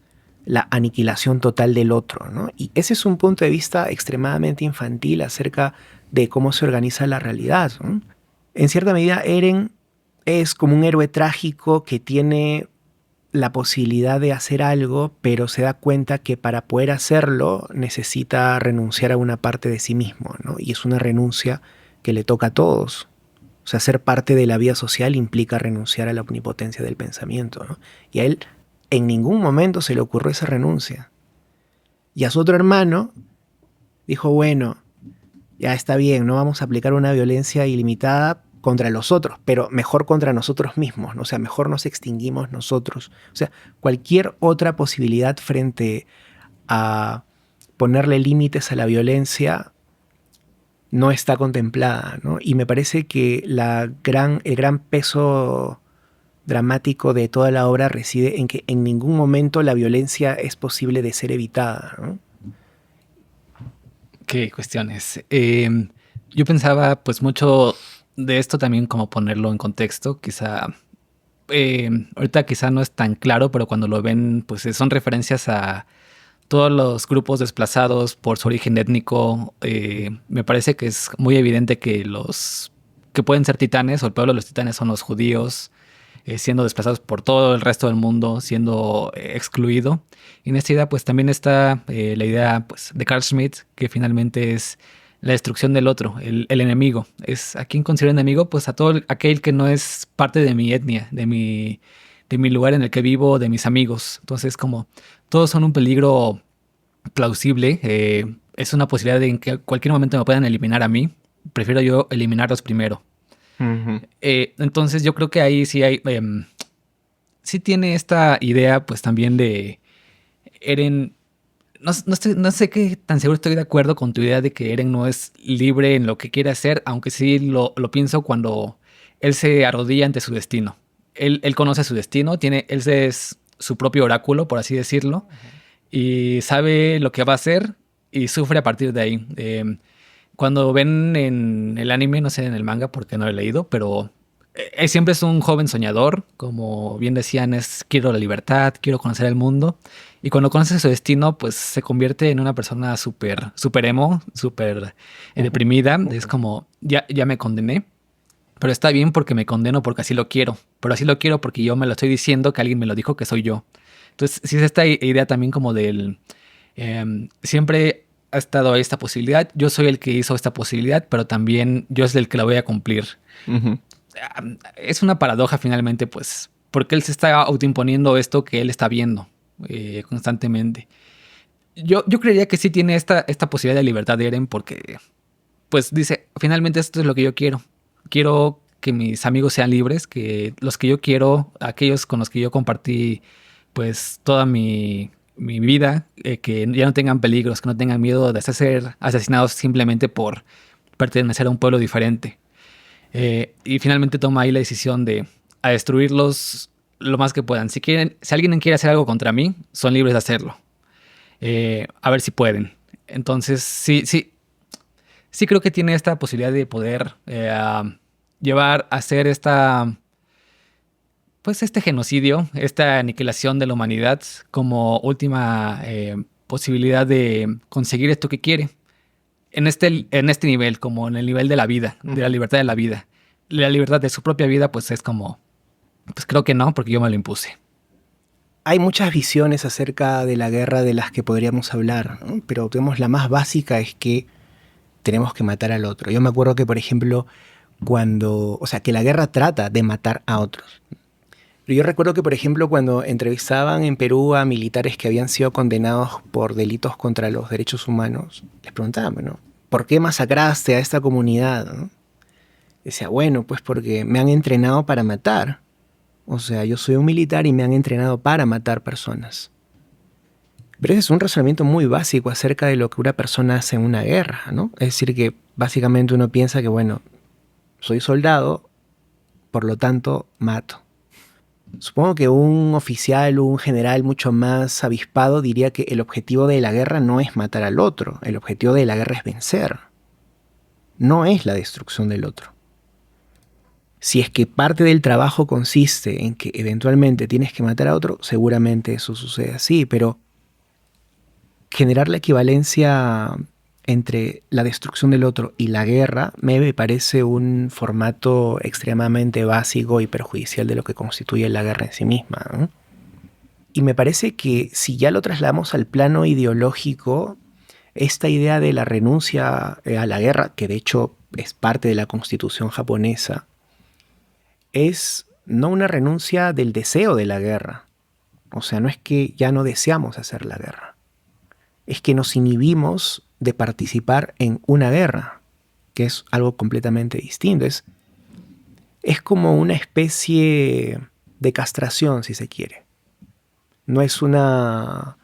la aniquilación total del otro, ¿no? Y ese es un punto de vista extremadamente infantil acerca de cómo se organiza la realidad, ¿no? En cierta medida, Eren es como un héroe trágico que tiene la posibilidad de hacer algo, pero se da cuenta que para poder hacerlo necesita renunciar a una parte de sí mismo, ¿no? Y es una renuncia que le toca a todos. O sea, ser parte de la vida social implica renunciar a la omnipotencia del pensamiento, ¿no? Y a él en ningún momento se le ocurrió esa renuncia. Y a su otro hermano dijo, bueno, ya está bien, no vamos a aplicar una violencia ilimitada contra los otros, pero mejor contra nosotros mismos, ¿no? O sea, mejor nos extinguimos nosotros. O sea, cualquier otra posibilidad frente a ponerle límites a la violencia no está contemplada, ¿no? Y me parece que el gran peso dramático de toda la obra reside en que en ningún momento la violencia es posible de ser evitada, ¿no? Qué cuestiones. Yo pensaba pues mucho de esto también como ponerlo en contexto. Quizá ahorita quizá no es tan claro, pero cuando lo ven pues son referencias a todos los grupos desplazados por su origen étnico. Me parece que es muy evidente que los que pueden ser titanes o el pueblo de los titanes son los judíos, siendo desplazados por todo el resto del mundo, siendo excluido. Y en esta idea pues también está la idea pues, de Carl Schmitt, que finalmente es la destrucción del otro, el enemigo. ¿A quién considero enemigo? Pues a todo aquel que no es parte de mi etnia, de mi lugar en el que vivo, de mis amigos. Entonces como todos son un peligro plausible, es una posibilidad de que en cualquier momento me puedan eliminar a mí. Prefiero yo eliminarlos primero. Uh-huh. Entonces yo creo que ahí sí hay sí tiene esta idea pues también de Eren. No sé qué tan seguro estoy de acuerdo con tu idea de que Eren no es libre en lo que quiere hacer, aunque sí lo pienso cuando él se arrodilla ante su destino. Él conoce su destino, él es su propio oráculo, por así decirlo, uh-huh, y sabe lo que va a hacer y sufre a partir de ahí. Cuando ven en el anime, no sé, en el manga, porque no lo he leído, pero siempre es un joven soñador, como bien decían, quiero la libertad, quiero conocer el mundo, y cuando conoce su destino, pues se convierte en una persona súper emo, súper deprimida. Es como, ya me condené, pero está bien porque me condeno porque así lo quiero, pero así lo quiero porque yo me lo estoy diciendo, que alguien me lo dijo, que soy yo. Entonces, sí es esta idea también como del... siempre ha estado esta posibilidad, yo soy el que hizo esta posibilidad, pero también yo es el que la voy a cumplir. Ujú. Es una paradoja finalmente, pues, porque él se está autoimponiendo esto que él está viendo constantemente. Yo creería que sí tiene esta posibilidad de libertad de Eren porque, pues, dice, finalmente esto es lo que yo quiero. Quiero que mis amigos sean libres, que los que yo quiero, aquellos con los que yo compartí, pues, toda mi vida, que ya no tengan peligros, que no tengan miedo de ser asesinados simplemente por pertenecer a un pueblo diferente. Y finalmente toma ahí la decisión de a destruirlos lo más que puedan. Si alguien quiere hacer algo contra mí, son libres de hacerlo. A ver si pueden. Entonces, sí creo que tiene esta posibilidad de poder llevar a hacer este genocidio, esta aniquilación de la humanidad como última posibilidad de conseguir esto que quiere. En este nivel, como en el nivel de la vida, de la libertad de la vida. La libertad de su propia vida, pues es como, pues creo que no, porque yo me lo impuse. Hay muchas visiones acerca de la guerra de las que podríamos hablar, ¿no? Pero digamos, la más básica es que tenemos que matar al otro. Yo me acuerdo que, por ejemplo, que la guerra trata de matar a otros. Pero yo recuerdo que, por ejemplo, cuando entrevistaban en Perú a militares que habían sido condenados por delitos contra los derechos humanos, les preguntaban, ¿no? ¿Por qué masacraste a esta comunidad? ¿No? Decía, bueno, pues porque me han entrenado para matar. O sea, yo soy un militar y me han entrenado para matar personas. Pero ese es un razonamiento muy básico acerca de lo que una persona hace en una guerra, ¿no? Es decir, que básicamente uno piensa que, bueno, soy soldado, por lo tanto, mato. Supongo que un oficial o un general mucho más avispado diría que el objetivo de la guerra no es matar al otro, el objetivo de la guerra es vencer. No es la destrucción del otro. Si es que parte del trabajo consiste en que eventualmente tienes que matar a otro, seguramente eso sucede así, pero generar la equivalencia entre la destrucción del otro y la guerra me parece un formato extremadamente básico y perjudicial de lo que constituye la guerra en sí misma, ¿no? Y me parece que si ya lo trasladamos al plano ideológico, esta idea de la renuncia a la guerra, que de hecho es parte de la constitución japonesa, es no una renuncia del deseo de la guerra. O sea, no es que ya no deseamos hacer la guerra. Es que nos inhibimos de participar en una guerra, que es algo completamente distinto. Es como una especie de castración, si se quiere. No es una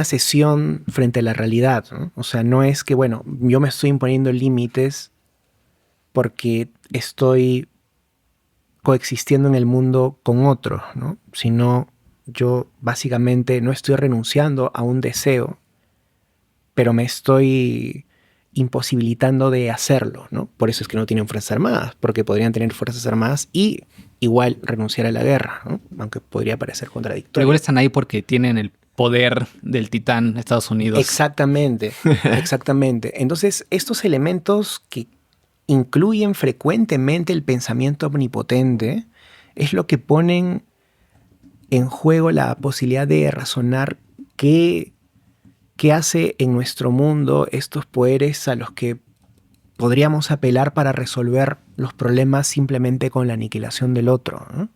cesión frente a la realidad, ¿no? O sea, no es que, bueno, yo me estoy imponiendo límites porque estoy coexistiendo en el mundo con otros, ¿no? Sino yo básicamente no estoy renunciando a un deseo, pero me estoy imposibilitando de hacerlo, ¿no? Por eso es que no tienen fuerzas armadas, porque podrían tener fuerzas armadas y igual renunciar a la guerra, ¿no? Aunque podría parecer contradictorio. Pero igual están ahí porque tienen el poder del titán Estados Unidos. Exactamente, exactamente. Entonces, estos elementos que incluyen frecuentemente el pensamiento omnipotente es lo que ponen en juego la posibilidad de razonar qué hace en nuestro mundo estos poderes a los que podríamos apelar para resolver los problemas simplemente con la aniquilación del otro, ¿no?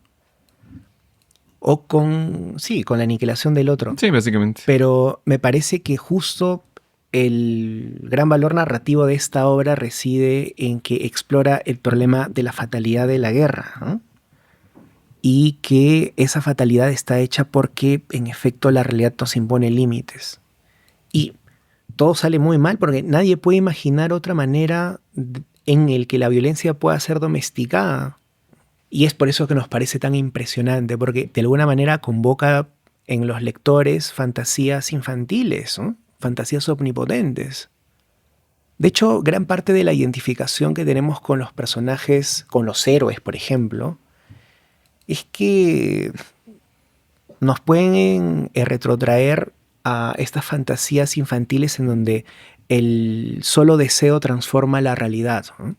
O con la aniquilación del otro. Sí, básicamente. Pero me parece que justo el gran valor narrativo de esta obra reside en que explora el problema de la fatalidad de la guerra, ¿no? Y que esa fatalidad está hecha porque, en efecto, la realidad nos impone límites. Y todo sale muy mal porque nadie puede imaginar otra manera en el que la violencia pueda ser domesticada. Y es por eso que nos parece tan impresionante, porque de alguna manera convoca en los lectores fantasías infantiles, ¿no? fantasías omnipotentes. De hecho, gran parte de la identificación que tenemos con los personajes, con los héroes, por ejemplo, es que nos pueden retrotraer a estas fantasías infantiles en donde el solo deseo transforma la realidad, ¿no?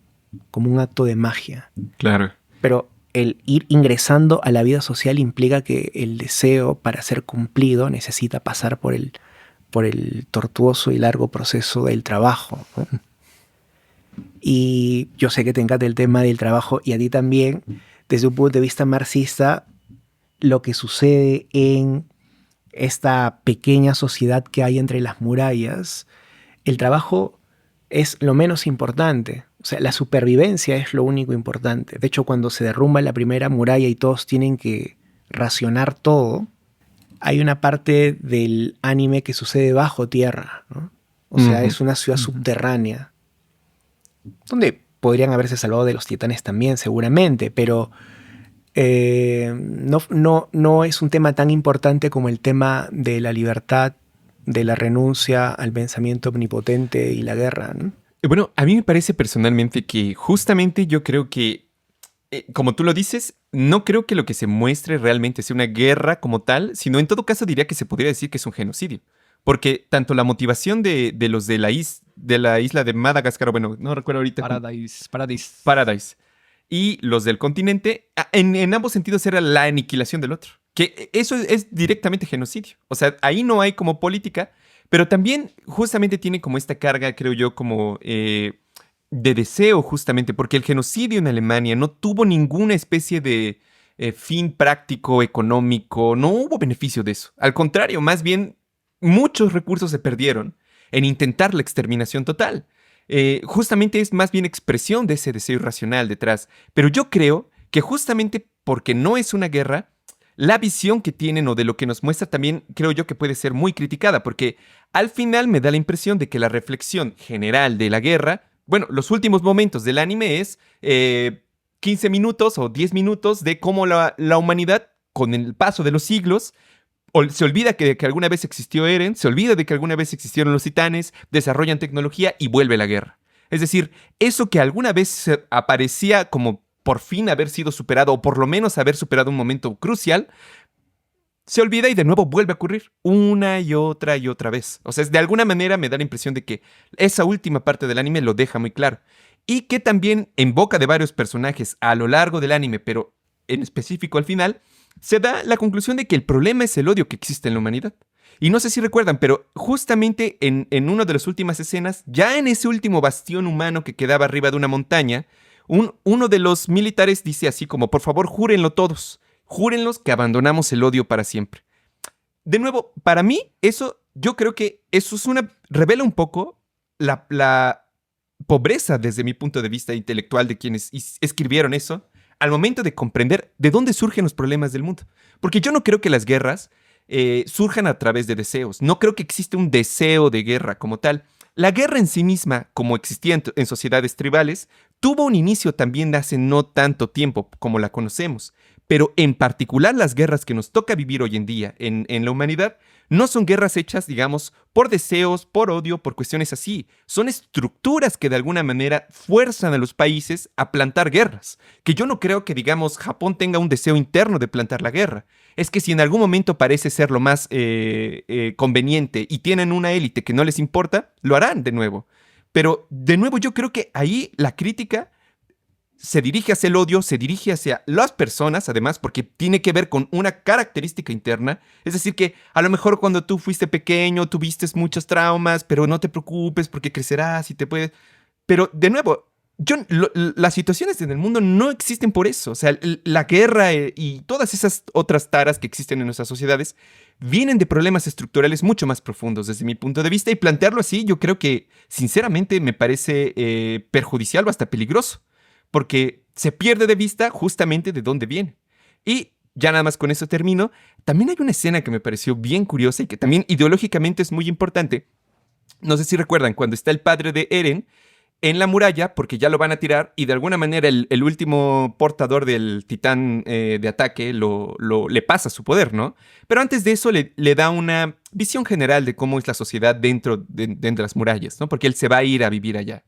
Como un acto de magia. Claro. Pero el ir ingresando a la vida social implica que el deseo, para ser cumplido, necesita pasar por el tortuoso y largo proceso del trabajo, ¿no? Y yo sé que te encanta el tema del trabajo, y a ti también. Desde un punto de vista marxista, lo que sucede en esta pequeña sociedad que hay entre las murallas, el trabajo es lo menos importante. O sea, la supervivencia es lo único importante. De hecho, cuando se derrumba la primera muralla y todos tienen que racionar todo, hay una parte del anime que sucede bajo tierra, ¿no? O sea, es una ciudad subterránea, donde podrían haberse salvado de los titanes también, seguramente, pero no es un tema tan importante como el tema de la libertad, de la renuncia al pensamiento omnipotente y la guerra, ¿no? Bueno, a mí me parece personalmente que justamente yo creo que, como tú lo dices, no creo que lo que se muestre realmente sea una guerra como tal, sino en todo caso diría que se podría decir que es un genocidio. Porque tanto la motivación de los de la isla de Madagascar, bueno, no recuerdo ahorita. Paradise. Y los del continente, en ambos sentidos era la aniquilación del otro. Que eso es directamente genocidio. O sea, ahí no hay como política, pero también justamente tiene como esta carga, creo yo, como de deseo justamente, porque el genocidio en Alemania no tuvo ninguna especie de fin práctico, económico, no hubo beneficio de eso. Al contrario, más bien muchos recursos se perdieron en intentar la exterminación total. Justamente es más bien expresión de ese deseo irracional detrás. Pero yo creo que justamente porque no es una guerra, la visión que tienen o de lo que nos muestra también creo yo que puede ser muy criticada, porque al final me da la impresión de que la reflexión general de la guerra, bueno, los últimos momentos del anime es 15 minutos o 10 minutos de cómo la humanidad, con el paso de los siglos, se olvida que alguna vez existió Eren, se olvida de que alguna vez existieron los titanes, desarrollan tecnología y vuelve la guerra. Es decir, eso que alguna vez aparecía como por fin haber sido superado, o por lo menos haber superado un momento crucial, se olvida y de nuevo vuelve a ocurrir una y otra vez. O sea, de alguna manera me da la impresión de que esa última parte del anime lo deja muy claro. Y que también en boca de varios personajes a lo largo del anime, pero en específico al final, se da la conclusión de que el problema es el odio que existe en la humanidad. Y no sé si recuerdan, pero justamente en una de las últimas escenas, ya en ese último bastión humano que quedaba arriba de una montaña, uno de los militares dice así como, por favor, júrenlo todos, júrenlos que abandonamos el odio para siempre. De nuevo, para mí, yo creo que eso revela un poco la pobreza desde mi punto de vista intelectual de quienes escribieron eso, al momento de comprender de dónde surgen los problemas del mundo. Porque yo no creo que las guerras surjan a través de deseos. No creo que existe un deseo de guerra como tal. La guerra en sí misma, como existía en sociedades tribales, tuvo un inicio también de hace no tanto tiempo como la conocemos. Pero en particular las guerras que nos toca vivir hoy en día en la humanidad no son guerras hechas, digamos, por deseos, por odio, por cuestiones así. Son estructuras que de alguna manera fuerzan a los países a plantar guerras. Que yo no creo que, digamos, Japón tenga un deseo interno de plantar la guerra. Es que si en algún momento parece ser lo más conveniente y tienen una élite que no les importa, lo harán de nuevo. Pero de nuevo yo creo que ahí la crítica se dirige hacia el odio, se dirige hacia las personas, además, porque tiene que ver con una característica interna. Es decir, que a lo mejor cuando tú fuiste pequeño tuviste muchos traumas, pero no te preocupes porque crecerás y te puedes... Pero, de nuevo, las situaciones en el mundo no existen por eso. O sea, la guerra y todas esas otras taras que existen en nuestras sociedades vienen de problemas estructurales mucho más profundos desde mi punto de vista. Y plantearlo así, yo creo que, sinceramente, me parece perjudicial o hasta peligroso. Porque se pierde de vista justamente de dónde viene. Y ya nada más con eso termino. También hay una escena que me pareció bien curiosa y que también ideológicamente es muy importante. No sé si recuerdan, cuando está el padre de Eren en la muralla porque ya lo van a tirar y de alguna manera el último portador del titán de ataque le pasa su poder, ¿no? Pero antes de eso le da una visión general de cómo es la sociedad dentro de las murallas, ¿no? Porque él se va a ir a vivir allá.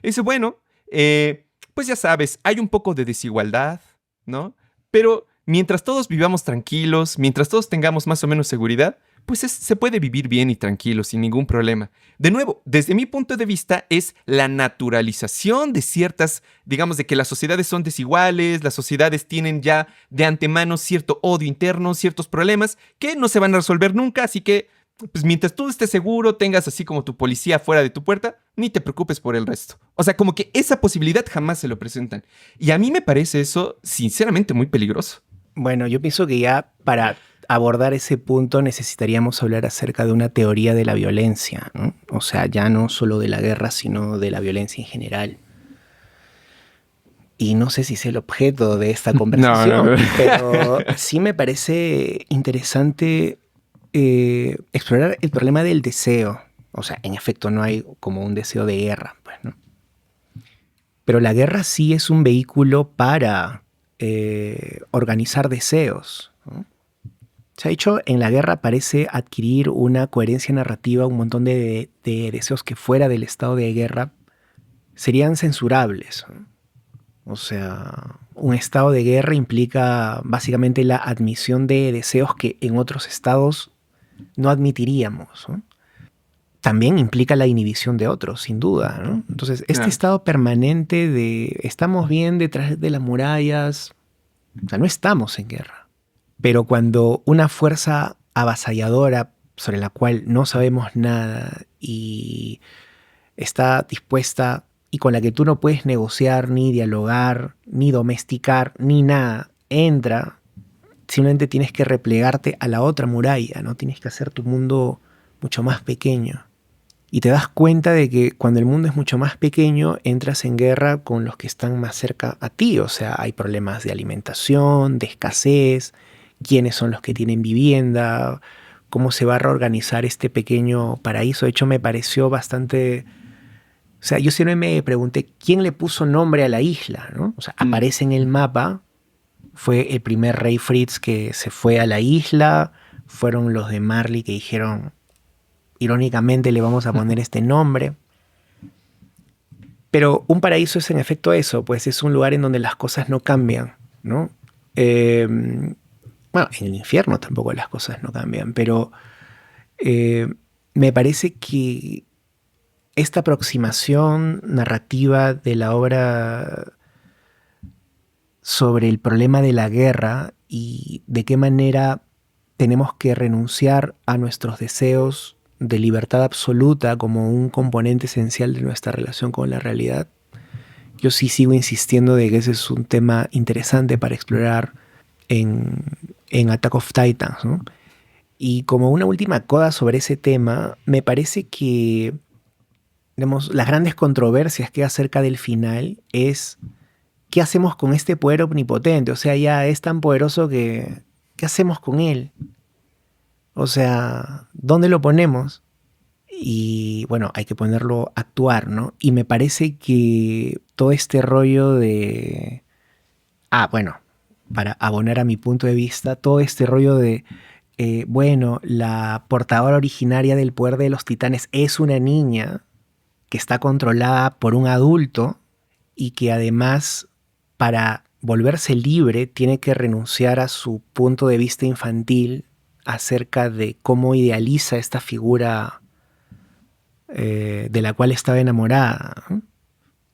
Y dice, bueno, pues ya sabes, hay un poco de desigualdad, ¿no? Pero mientras todos vivamos tranquilos, mientras todos tengamos más o menos seguridad, pues se puede vivir bien y tranquilo, sin ningún problema. De nuevo, desde mi punto de vista, es la naturalización de ciertas, digamos, de que las sociedades son desiguales, las sociedades tienen ya de antemano cierto odio interno, ciertos problemas que no se van a resolver nunca, así que, pues mientras tú estés seguro, tengas así como tu policía fuera de tu puerta, ni te preocupes por el resto. O sea, como que esa posibilidad jamás se lo presentan. Y a mí me parece eso, sinceramente, muy peligroso. Bueno, yo pienso que ya para abordar ese punto necesitaríamos hablar acerca de una teoría de la violencia, ¿no? O sea, ya no solo de la guerra, sino de la violencia en general. Y no sé si es el objeto de esta conversación, No. pero sí me parece interesante explorar el problema del deseo. O sea, en efecto no hay como un deseo de guerra, pues, ¿no? Pero la guerra sí es un vehículo para organizar deseos, ¿no? Se ha dicho, en la guerra parece adquirir una coherencia narrativa, un montón de deseos que fuera del estado de guerra serían censurables, ¿no? O sea, un estado de guerra implica básicamente la admisión de deseos que en otros estados no admitiríamos, ¿no? También implica la inhibición de otros, sin duda, ¿no? Entonces, este estado permanente de estamos bien detrás de las murallas, o sea, no estamos en guerra. Pero cuando una fuerza avasalladora sobre la cual no sabemos nada y está dispuesta y con la que tú no puedes negociar, ni dialogar, ni domesticar, ni nada, entra, simplemente tienes que replegarte a la otra muralla, ¿no? Tienes que hacer tu mundo mucho más pequeño. Y te das cuenta de que cuando el mundo es mucho más pequeño, entras en guerra con los que están más cerca a ti. O sea, hay problemas de alimentación, de escasez, quiénes son los que tienen vivienda, cómo se va a reorganizar este pequeño paraíso. De hecho, me pareció bastante... O sea, yo siempre me pregunté, ¿quién le puso nombre a la isla, ¿no? O sea, aparece en el mapa, fue el primer rey Fritz que se fue a la isla, fueron los de Marley que dijeron, irónicamente le vamos a poner este nombre. Pero un paraíso es en efecto eso, pues es un lugar en donde las cosas no cambian, ¿no? Bueno, en el infierno tampoco las cosas no cambian, pero me parece que esta aproximación narrativa de la obra sobre el problema de la guerra y de qué manera tenemos que renunciar a nuestros deseos de libertad absoluta como un componente esencial de nuestra relación con la realidad, yo sí sigo insistiendo de que ese es un tema interesante para explorar en Attack of Titans, ¿no? Y como una última coda sobre ese tema, me parece que, digamos, las grandes controversias que hay acerca del final es ¿qué hacemos con este poder omnipotente? O sea, ya es tan poderoso que ¿qué hacemos con él? O sea, ¿dónde lo ponemos? Y bueno, hay que ponerlo a actuar, ¿no? Y me parece que todo este rollo de... bueno, para abonar a mi punto de vista, todo este rollo de, bueno, la portadora originaria del poder de los titanes es una niña que está controlada por un adulto y que además, para volverse libre, tiene que renunciar a su punto de vista infantil acerca de cómo idealiza esta figura de la cual estaba enamorada.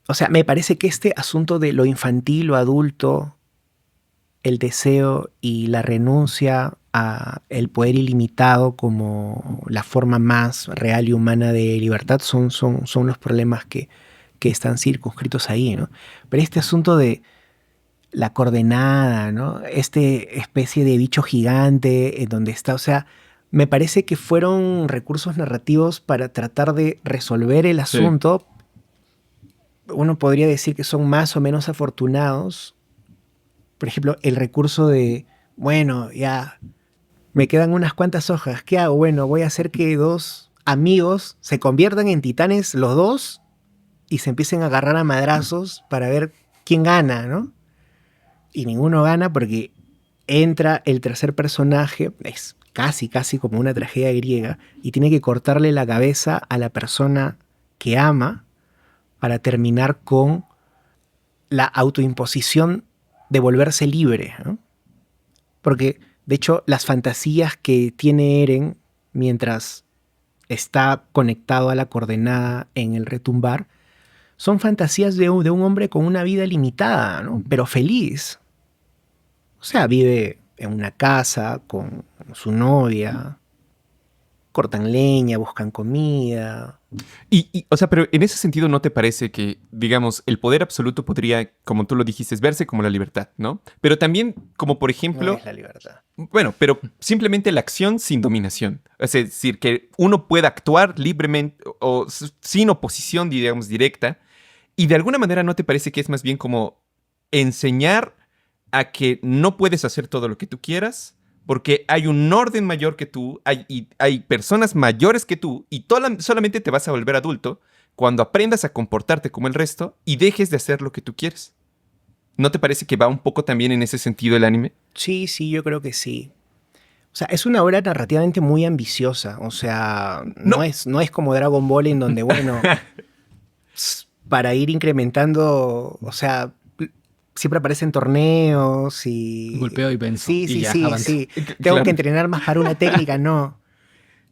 O sea, me parece que este asunto de lo infantil, lo adulto, el deseo y la renuncia a el poder ilimitado como la forma más real y humana de libertad son los problemas que están circunscritos ahí, ¿no? Pero este asunto de la coordenada, ¿no? Este especie de bicho gigante en donde está, o sea, me parece que fueron recursos narrativos para tratar de resolver el asunto. Sí. Uno podría decir que son más o menos afortunados. Por ejemplo, el recurso de, bueno, ya me quedan unas cuantas hojas, ¿qué hago? Bueno, voy a hacer que dos amigos se conviertan en titanes los dos y se empiecen a agarrar a madrazos para ver quién gana, ¿no? Y ninguno gana porque entra el tercer personaje, es casi como una tragedia griega, y tiene que cortarle la cabeza a la persona que ama para terminar con la autoimposición de volverse libre, ¿no? Porque, de hecho, las fantasías que tiene Eren mientras está conectado a la coordenada en el retumbar son fantasías de un hombre con una vida limitada, ¿no? Pero feliz. O sea, vive en una casa con su novia, cortan leña, buscan comida. O sea, pero en ese sentido, ¿no te parece que, digamos, el poder absoluto podría, como tú lo dijiste, verse como la libertad, ¿no? Pero también, como por ejemplo... No es la libertad. Bueno, pero simplemente la acción sin dominación. Es decir, que uno pueda actuar libremente o sin oposición, digamos, directa. Y de alguna manera, ¿no te parece que es más bien como enseñar a que no puedes hacer todo lo que tú quieras? Porque hay un orden mayor que tú, hay personas mayores que tú, y solamente te vas a volver adulto cuando aprendas a comportarte como el resto y dejes de hacer lo que tú quieres. ¿No te parece que va un poco también en ese sentido el anime? Sí, yo creo que sí. O sea, es una obra narrativamente muy ambiciosa. O sea, no es como Dragon Ball en donde, bueno, para ir incrementando, o sea, siempre aparecen torneos y... Golpeo y venzo. Sí. Tengo Claro. que entrenar más para una técnica, no.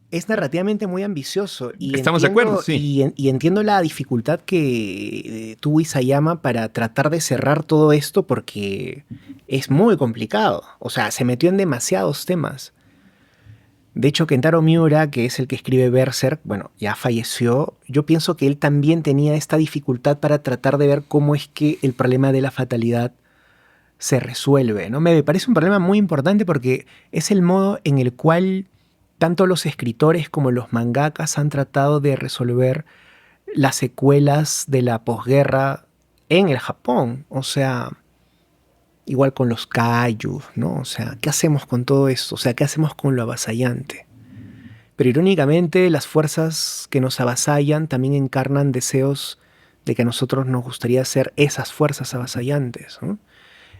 Es narrativamente muy ambicioso. Y Estamos de acuerdo, sí. Y entiendo la dificultad que tuvo Isayama para tratar de cerrar todo esto porque es muy complicado. O sea, se metió en demasiados temas. De hecho, Kentaro Miura, que es el que escribe Berserk, bueno, ya falleció. Yo pienso que él también tenía esta dificultad para tratar de ver cómo es que el problema de la fatalidad se resuelve, ¿no? Me parece un problema muy importante porque es el modo en el cual tanto los escritores como los mangakas han tratado de resolver las secuelas de la posguerra en el Japón. O sea, igual con los kaiju, ¿no? O sea, ¿qué hacemos con todo esto? O sea, ¿qué hacemos con lo avasallante? Pero irónicamente, las fuerzas que nos avasallan también encarnan deseos de que a nosotros nos gustaría ser esas fuerzas avasallantes, ¿no?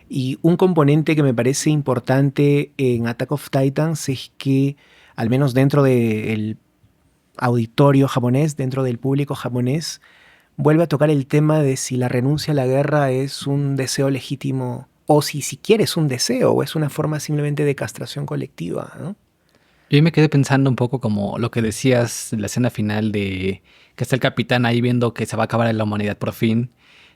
Y un componente que me parece importante en Attack of Titans es que, al menos dentro del auditorio japonés, dentro del público japonés, vuelve a tocar el tema de si la renuncia a la guerra es un deseo legítimo o si siquiera es un deseo o es una forma simplemente de castración colectiva, ¿no? Yo ahí me quedé pensando un poco como lo que decías en la escena final de que está el capitán ahí viendo que se va a acabar la humanidad por fin.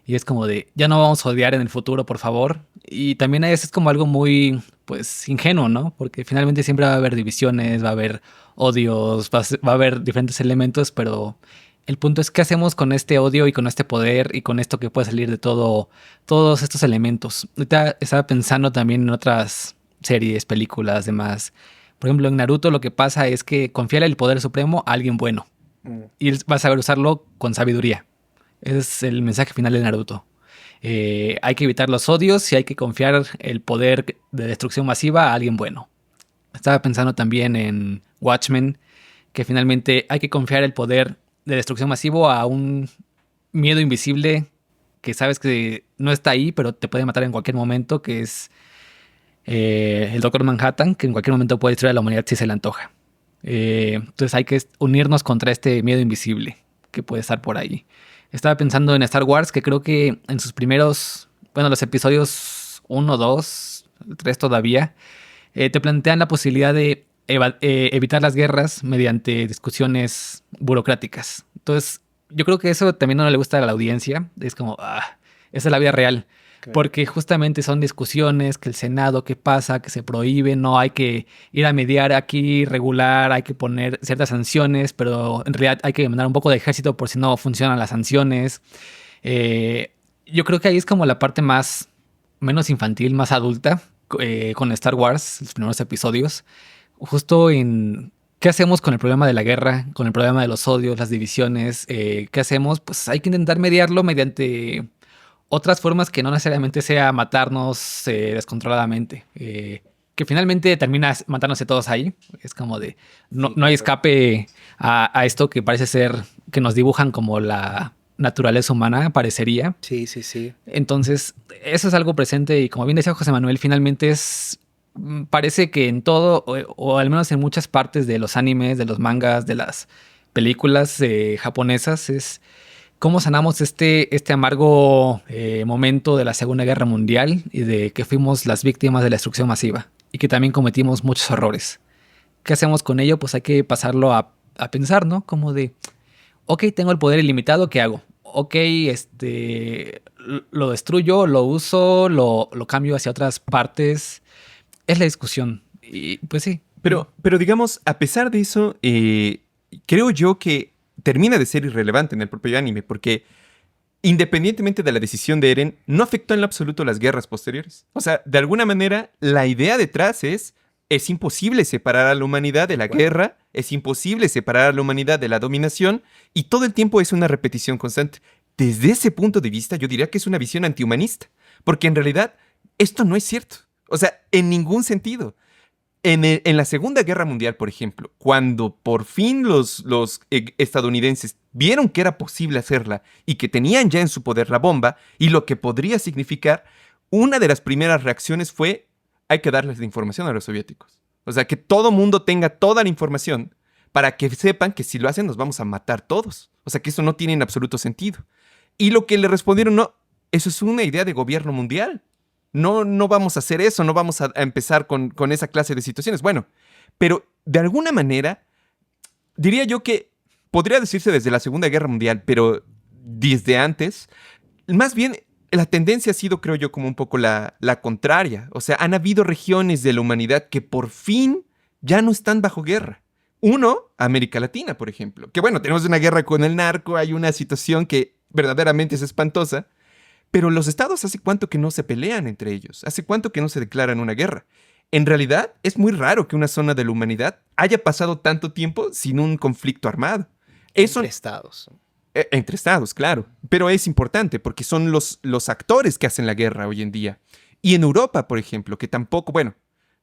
Y es como de, ya no vamos a odiar en el futuro, por favor. Y también eso es como algo muy, pues, ingenuo, ¿no? Porque finalmente siempre va a haber divisiones, va a haber odios, va a haber diferentes elementos, pero el punto es qué hacemos con este odio y con este poder y con esto que puede salir de todos estos elementos. Ahorita estaba pensando también en otras series, películas, demás. Por ejemplo, en Naruto lo que pasa es que confiar el poder supremo a alguien bueno. Y él va a saber usarlo con sabiduría. Ese es el mensaje final de Naruto. Hay que evitar los odios y hay que confiar el poder de destrucción masiva a alguien bueno. Estaba pensando también en Watchmen, que finalmente hay que confiar el poder de destrucción masivo a un miedo invisible que sabes que no está ahí, pero te puede matar en cualquier momento, que es el Doctor Manhattan, que en cualquier momento puede destruir a la humanidad si se le antoja. Entonces hay que unirnos contra este miedo invisible que puede estar por ahí. Estaba pensando en Star Wars, que creo que en sus primeros, bueno, los episodios 1, 2, 3 todavía, te plantean la posibilidad de evitar las guerras mediante discusiones burocráticas. Entonces, yo creo que eso también no le gusta a la audiencia. Es como, esa es la vida real. Claro. Porque justamente son discusiones, que el Senado, qué pasa, que se prohíbe, no hay que ir a mediar aquí, regular, hay que poner ciertas sanciones, pero en realidad hay que mandar un poco de ejército por si no funcionan las sanciones. Yo creo que ahí es como la parte menos infantil, más adulta, con Star Wars, los primeros episodios. Justo en qué hacemos con el problema de la guerra, con el problema de los odios, las divisiones. ¿Qué hacemos? Pues hay que intentar mediarlo mediante otras formas que no necesariamente sea matarnos descontroladamente. Que finalmente termina matándose todos ahí. Es como de no hay escape a esto que parece ser que nos dibujan como la naturaleza humana, parecería. Sí, sí, sí. Entonces, eso es algo presente y como bien decía José Manuel, finalmente parece que en todo, o al menos en muchas partes de los animes, de los mangas, de las películas japonesas, es cómo sanamos este amargo momento de la Segunda Guerra Mundial y de que fuimos las víctimas de la destrucción masiva y que también cometimos muchos errores. ¿Qué hacemos con ello? Pues hay que pasarlo a pensar, ¿no? Como de, ok, tengo el poder ilimitado, ¿qué hago? Ok, lo destruyo, lo uso, lo cambio hacia otras partes. Es la discusión. Y pues sí. Pero digamos, a pesar de eso, creo yo que termina de ser irrelevante en el propio anime, porque independientemente de la decisión de Eren, no afectó en lo absoluto las guerras posteriores. O sea, de alguna manera, la idea detrás es imposible separar a la humanidad de la guerra, es imposible separar a la humanidad de la dominación, y todo el tiempo es una repetición constante. Desde ese punto de vista, yo diría que es una visión antihumanista, porque en realidad esto no es cierto. O sea, en ningún sentido. En la Segunda Guerra Mundial, por ejemplo, cuando por fin los estadounidenses vieron que era posible hacerla y que tenían ya en su poder la bomba y lo que podría significar, una de las primeras reacciones fue: hay que darles la información a los soviéticos. O sea, que todo mundo tenga toda la información para que sepan que si lo hacen nos vamos a matar todos. O sea, que eso no tiene en absoluto sentido. Y lo que le respondieron: no, eso es una idea de gobierno mundial. No, no vamos a hacer eso, no vamos a empezar con esa clase de situaciones. Bueno, pero de alguna manera, diría yo que podría decirse desde la Segunda Guerra Mundial, pero desde antes, más bien la tendencia ha sido, creo yo, como un poco la contraria. O sea, han habido regiones de la humanidad que por fin ya no están bajo guerra. Uno, América Latina, por ejemplo. Que bueno, tenemos una guerra con el narco, hay una situación que verdaderamente es espantosa. Pero los estados, ¿hace cuánto que no se pelean entre ellos? ¿Hace cuánto que no se declaran una guerra? En realidad, es muy raro que una zona de la humanidad haya pasado tanto tiempo sin un conflicto armado. Eso, Entre estados. entre estados, claro. Pero es importante porque son los actores que hacen la guerra hoy en día. Y en Europa, por ejemplo, que tampoco, bueno,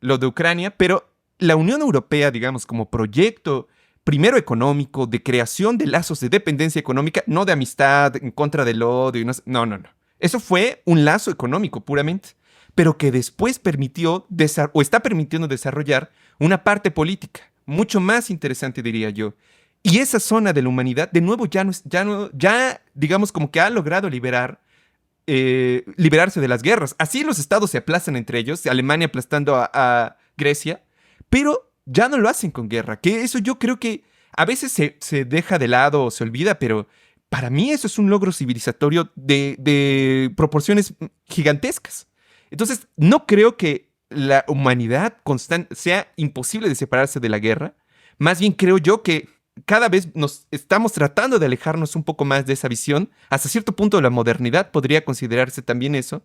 lo de Ucrania, pero la Unión Europea, digamos, como proyecto primero económico, de creación de lazos de dependencia económica, no de amistad, en contra del odio, y no, no, no. Eso fue un lazo económico puramente, pero que después permitió o está permitiendo desarrollar una parte política, mucho más interesante, diría yo. Y esa zona de la humanidad, de nuevo, ya digamos como que ha logrado liberarse de las guerras. Así los estados se aplastan entre ellos, Alemania aplastando a Grecia, pero ya no lo hacen con guerra, que eso yo creo que a veces se deja de lado o se olvida, pero para mí eso es un logro civilizatorio de proporciones gigantescas. Entonces, no creo que la humanidad sea imposible de separarse de la guerra. Más bien creo yo que cada vez nos estamos tratando de alejarnos un poco más de esa visión. Hasta cierto punto la modernidad podría considerarse también eso.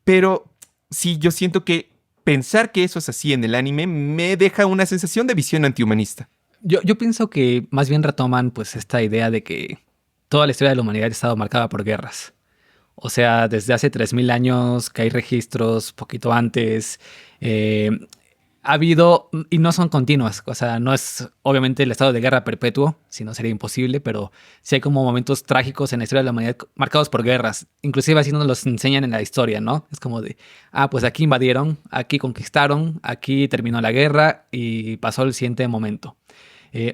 Pero sí, yo siento que pensar que eso es así en el anime me deja una sensación de visión antihumanista. Yo pienso que más bien retoman pues esta idea de que toda la historia de la humanidad ha estado marcada por guerras. O sea, desde hace 3000 años que hay registros, poquito antes, ha habido, y no son continuas, o sea, no es obviamente el estado de guerra perpetuo, si no sería imposible, pero sí hay como momentos trágicos en la historia de la humanidad marcados por guerras. Inclusive así nos los enseñan en la historia, ¿no? Es como de, pues aquí invadieron, aquí conquistaron, aquí terminó la guerra y pasó el siguiente momento.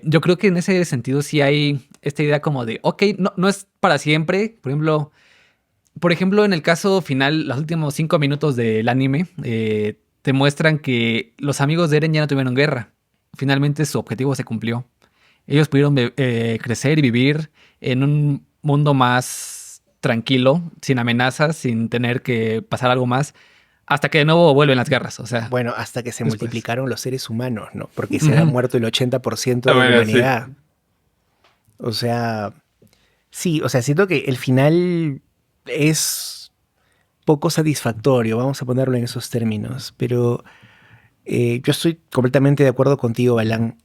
Yo creo que en ese sentido sí hay esta idea como de, ok, no es para siempre. Por ejemplo, en el caso final, los últimos 5 minutos del anime te muestran que los amigos de Eren ya no tuvieron guerra. Finalmente su objetivo se cumplió. Ellos pudieron crecer y vivir en un mundo más tranquilo, sin amenazas, sin tener que pasar algo más, hasta que de nuevo vuelven las guerras. O sea, Bueno, hasta que se después. multiplicaron los seres humanos, ¿no? Porque se ha muerto el 80% de la Bueno, humanidad. Sí. O sea, sí, o sea, siento que el final es poco satisfactorio, vamos a ponerlo en esos términos, pero yo estoy completamente de acuerdo contigo, Balán.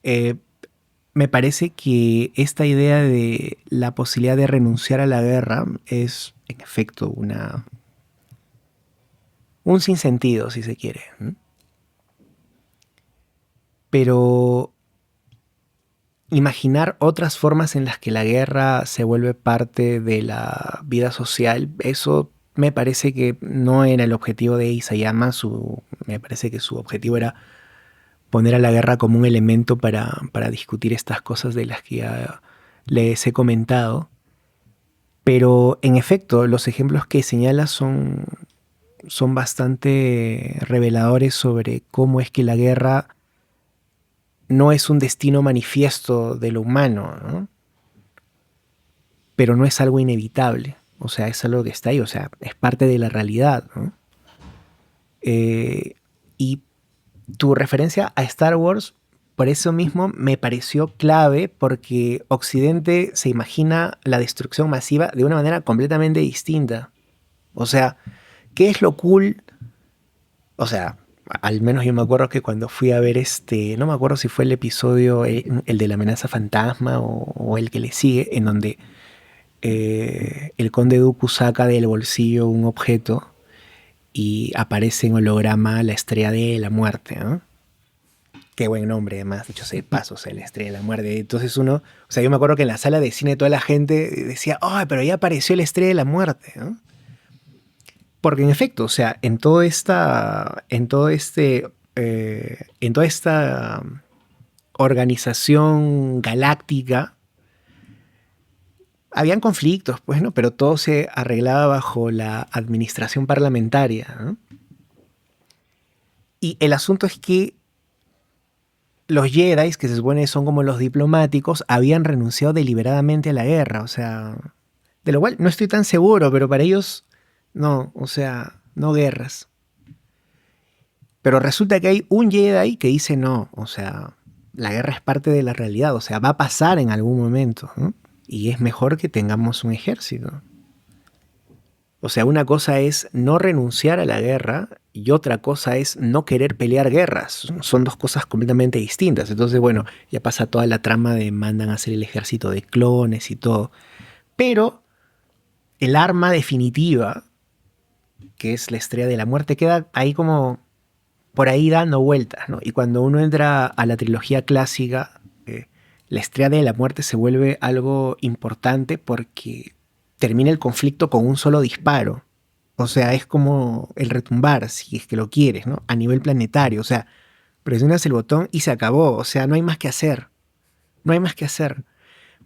Me parece que esta idea de la posibilidad de renunciar a la guerra es, en efecto, un sinsentido, si se quiere. Pero imaginar otras formas en las que la guerra se vuelve parte de la vida social, eso me parece que no era el objetivo de Isayama. Me parece que su objetivo era poner a la guerra como un elemento para discutir estas cosas de las que ya les he comentado. Pero en efecto, los ejemplos que señala son bastante reveladores sobre cómo es que la guerra no es un destino manifiesto de lo humano, ¿no? Pero no es algo inevitable. O sea, es algo que está ahí, o sea, es parte de la realidad, ¿no? Y tu referencia a Star Wars, por eso mismo me pareció clave, porque Occidente se imagina la destrucción masiva de una manera completamente distinta. O sea, ¿qué es lo cool? O sea, al menos yo me acuerdo que cuando fui a ver no me acuerdo si fue el episodio, el de la amenaza fantasma o el que le sigue, en donde el conde Dooku saca del bolsillo un objeto y aparece en holograma la estrella de la muerte, ¿no? Qué buen nombre, además, dicho sea de paso, o sea, la estrella de la muerte. Entonces o sea, yo me acuerdo que en la sala de cine toda la gente decía, ¡ay, pero ya apareció la estrella de la muerte!, ¿no? Porque en efecto, o sea, en toda esta organización galáctica habían conflictos, pues, ¿no? Pero todo se arreglaba bajo la administración parlamentaria, ¿no? Y el asunto es que los Jedi, que se supone son como los diplomáticos, habían renunciado deliberadamente a la guerra, o sea, de lo cual no estoy tan seguro, pero para ellos no, o sea, no guerras. Pero resulta que hay un Jedi que dice no, o sea, la guerra es parte de la realidad, o sea, va a pasar en algún momento, ¿no? Y es mejor que tengamos un ejército. O sea, una cosa es no renunciar a la guerra y otra cosa es no querer pelear guerras. Son dos cosas completamente distintas. Entonces, bueno, ya pasa toda la trama de mandan a hacer el ejército de clones y todo. Pero el arma definitiva, que es la estrella de la muerte, queda ahí como por ahí dando vueltas, ¿no? Y cuando uno entra a la trilogía clásica, la estrella de la muerte se vuelve algo importante porque termina el conflicto con un solo disparo. O sea, es como el retumbar, si es que lo quieres, ¿no? A nivel planetario. O sea, presionas el botón y se acabó. O sea, no hay más que hacer. No hay más que hacer.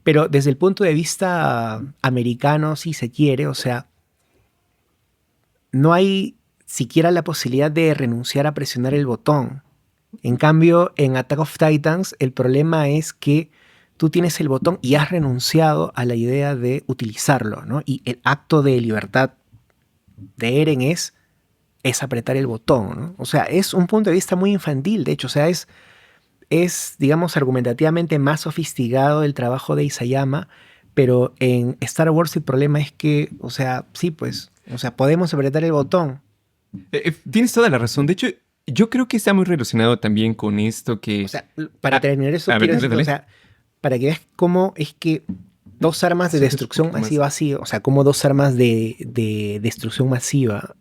Pero desde el punto de vista americano, si se quiere, o sea, no hay siquiera la posibilidad de renunciar a presionar el botón. En cambio, en Attack of Titans, el problema es que tú tienes el botón y has renunciado a la idea de utilizarlo, ¿no? Y el acto de libertad de Eren es apretar el botón, ¿no? O sea, es un punto de vista muy infantil, de hecho, o sea, es digamos, argumentativamente más sofisticado el trabajo de Isayama, pero en Star Wars el problema es que, o sea, sí, pues, o sea, podemos apretar el botón. Tienes toda la razón. De hecho, yo creo que está muy relacionado también con esto que... O sea, para terminar eso, quiero decir, o sea, para que veas cómo es que dos armas de destrucción masiva así, o sea, como dos armas de destrucción masiva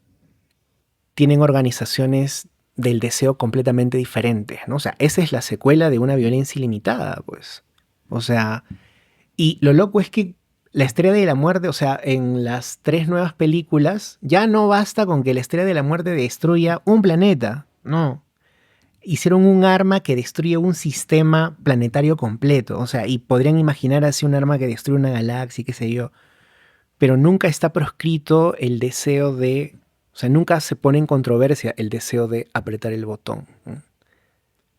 tienen organizaciones del deseo completamente diferentes, ¿no? O sea, esa es la secuela de una violencia ilimitada, pues. O sea, y lo loco es que la estrella de la muerte, o sea, en las 3 nuevas películas, ya no basta con que la estrella de la muerte destruya un planeta, no. Hicieron un arma que destruye un sistema planetario completo, o sea, y podrían imaginar así un arma que destruye una galaxia, qué sé yo, pero nunca está proscrito el deseo de, o sea, nunca se pone en controversia el deseo de apretar el botón, ¿no?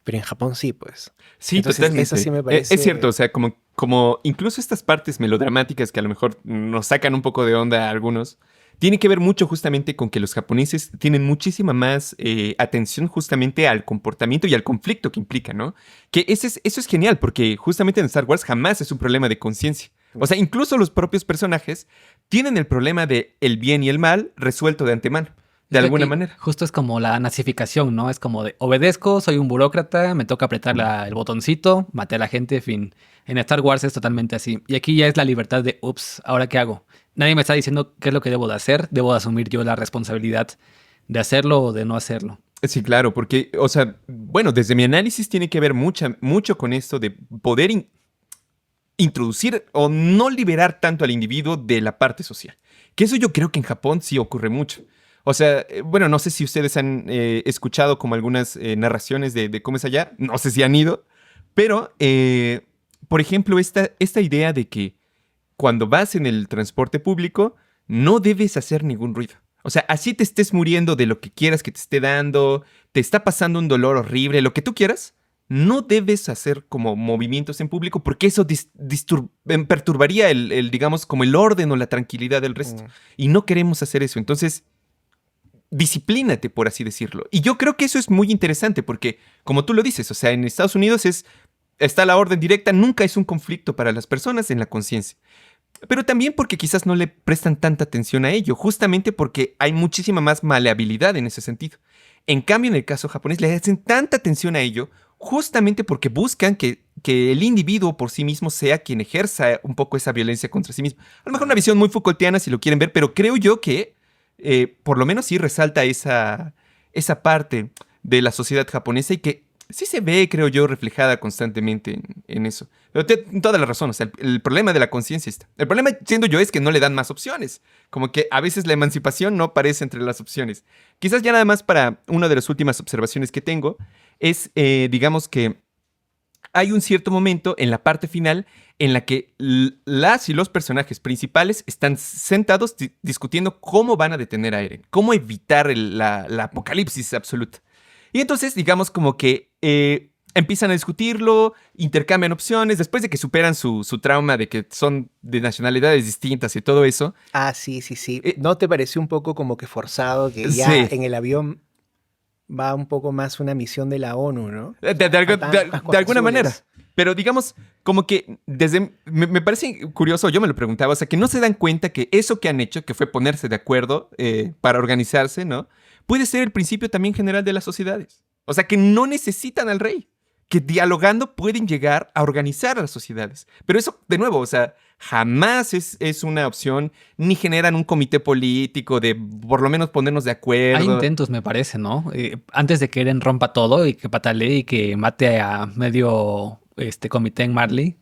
Pero en Japón sí, pues. Sí, entonces, totalmente. eso sí me parece... Es cierto, o sea, como incluso estas partes melodramáticas que a lo mejor nos sacan un poco de onda a algunos, tiene que ver mucho justamente con que los japoneses tienen muchísima más atención justamente al comportamiento y al conflicto que implica, ¿no? Que eso es genial, porque justamente en Star Wars jamás es un problema de conciencia. O sea, incluso los propios personajes tienen el problema de el bien y el mal resuelto de antemano. De alguna manera. Justo es como la nazificación, ¿no? Es como de obedezco, soy un burócrata, me toca apretar el botoncito, maté a la gente, fin. En Star Wars es totalmente así. Y aquí ya es la libertad de, ups, ¿ahora qué hago? Nadie me está diciendo qué es lo que debo de hacer. Debo de asumir yo la responsabilidad de hacerlo o de no hacerlo. Sí, claro, porque, o sea, bueno, desde mi análisis tiene que ver mucho con esto de poder introducir o no liberar tanto al individuo de la parte social. Que eso yo creo que en Japón sí ocurre mucho. O sea, bueno, no sé si ustedes han escuchado como algunas narraciones de cómo es allá. No sé si han ido. Pero, por ejemplo, esta idea de que cuando vas en el transporte público no debes hacer ningún ruido. O sea, así te estés muriendo de lo que quieras que te esté dando, te está pasando un dolor horrible, lo que tú quieras, no debes hacer como movimientos en público porque eso perturbaría digamos, como el orden o la tranquilidad del resto. Y no queremos hacer eso. Entonces, disciplínate, por así decirlo. Y yo creo que eso es muy interesante porque, como tú lo dices, o sea, en Estados Unidos está la orden directa, nunca es un conflicto para las personas en la conciencia. Pero también porque quizás no le prestan tanta atención a ello, justamente porque hay muchísima más maleabilidad en ese sentido. En cambio, en el caso japonés, le hacen tanta atención a ello, justamente porque buscan que el individuo por sí mismo sea quien ejerza un poco esa violencia contra sí mismo. A lo mejor una visión muy Foucaultiana si lo quieren ver, pero creo yo que por lo menos sí resalta esa parte de la sociedad japonesa y que sí se ve, creo yo, reflejada constantemente en eso. Pero toda la razón, o sea, el problema de la conciencia está. El problema, siendo yo, es que no le dan más opciones. Como que a veces la emancipación no aparece entre las opciones. Quizás ya nada más para una de las últimas observaciones que tengo es, digamos que hay un cierto momento en la parte final en la que las y los personajes principales están sentados discutiendo cómo van a detener a Eren, cómo evitar la apocalipsis absoluta. Y entonces, digamos como que empiezan a discutirlo, intercambian opciones, después de que superan su trauma de que son de nacionalidades distintas y todo eso. Ah, sí. ¿No te pareció un poco como que forzado que ya Sí. en el avión va un poco más una misión de la ONU, ¿no? De alguna manera. Pero digamos, como que me parece curioso, yo me lo preguntaba, o sea, que no se dan cuenta que eso que han hecho, que fue ponerse de acuerdo para organizarse, ¿no? Puede ser el principio también general de las sociedades. O sea, que no necesitan al rey. Que dialogando pueden llegar a organizar a las sociedades. Pero eso, de nuevo, o sea, jamás es una opción, ni generan un comité político de por lo menos ponernos de acuerdo. Hay intentos, me parece, ¿no? Antes de que Eren rompa todo y que patalee y que mate a medio comité en Marley.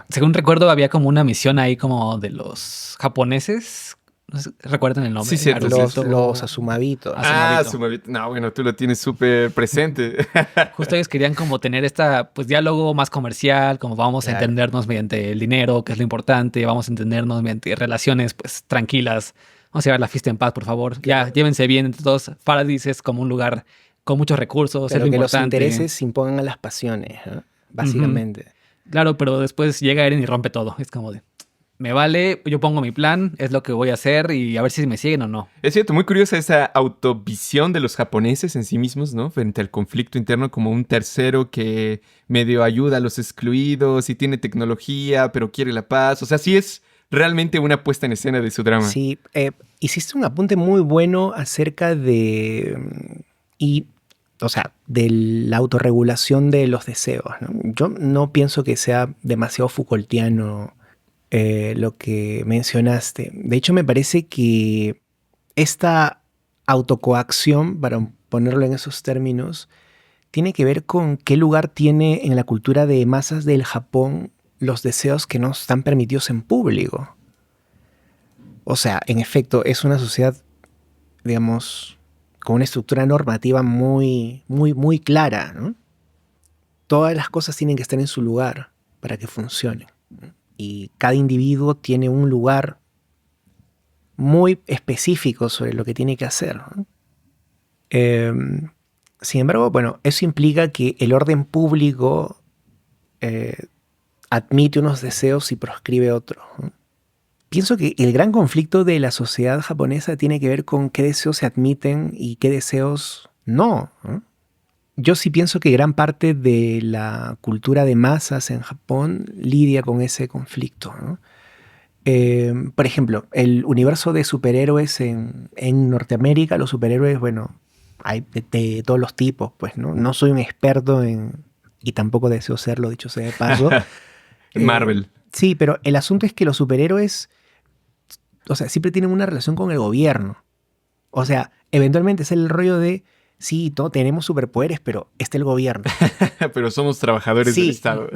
Según recuerdo, había como una misión ahí como de los japoneses. No sé, ¿recuerdan el nombre? Sí, cierto. Los Azumabitos. Sumavito. No, bueno, tú lo tienes súper presente. Justo ellos querían como tener pues diálogo más comercial, como vamos a entendernos mediante el dinero, que es lo importante, vamos a entendernos mediante relaciones pues tranquilas. Vamos a llevar la fiesta en paz, por favor. Ya, llévense bien entre todos. Paradis es como un lugar con muchos recursos, Pero es lo que importante. los intereses se impongan a las pasiones, ¿no? Básicamente. Claro, pero después llega Eren y rompe todo. Es como de, me vale, yo pongo mi plan, es lo que voy a hacer y a ver si me siguen o no. Es cierto, muy curiosa esa autovisión de los japoneses en sí mismos, ¿no? Frente al conflicto interno como un tercero que medio ayuda a los excluidos y tiene tecnología, pero quiere la paz. O sea, sí es realmente una puesta en escena de su drama. Sí, hiciste un apunte muy bueno acerca de de la autorregulación de los deseos, ¿no? Yo no pienso que sea demasiado Foucaultiano lo que mencionaste. De hecho, me parece que esta autocoacción, para ponerlo en esos términos, tiene que ver con qué lugar tiene en la cultura de masas del Japón los deseos que no están permitidos en público. O sea, en efecto, es una sociedad, digamos, con una estructura normativa muy, muy, muy clara, ¿no? Todas las cosas tienen que estar en su lugar para que funcionen. Y cada individuo tiene un lugar muy específico sobre lo que tiene que hacer, ¿no? Sin embargo, bueno, eso implica que el orden público admite unos deseos y proscribe otros, ¿no? Pienso que el gran conflicto de la sociedad japonesa tiene que ver con qué deseos se admiten y qué deseos no, ¿no? Yo sí pienso que gran parte de la cultura de masas en Japón lidia con ese conflicto, ¿no? Por ejemplo, el universo de superhéroes en Norteamérica, los superhéroes, bueno, hay de todos los tipos, pues, ¿no? No soy un experto y tampoco deseo serlo, dicho sea de paso. Marvel. Sí, pero el asunto es que los superhéroes, o sea, siempre tienen una relación con el gobierno. O sea, eventualmente es el rollo de sí, tenemos superpoderes, pero está el gobierno. Pero somos trabajadores del Sí, Estado.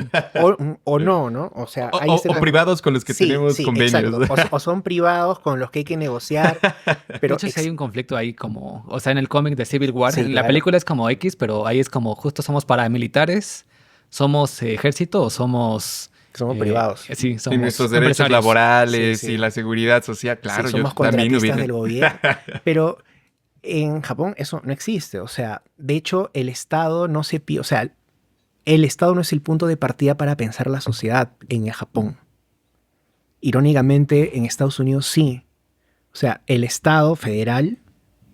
o no, ¿no? O sea, O, hay o- ese o privados con los que sí, tenemos sí, convenios. exacto. O son privados con los que hay que negociar, De pero hecho, sí hay un conflicto ahí como, o sea, en el cómic de Civil War, sí, en la claro. película es como X, pero ahí es como justo somos paramilitares, somos ejército o somos... Somos privados. Sí, Y somos nuestros derechos empresarios. laborales Sí, sí. y la seguridad social, claro, Sí, yo somos también contratistas hubiera. del gobierno. Pero en Japón eso no existe. O sea, de hecho, el Estado no se o sea, el Estado no es el punto de partida para pensar la sociedad en el Japón. Irónicamente, en Estados Unidos sí. O sea, el Estado federal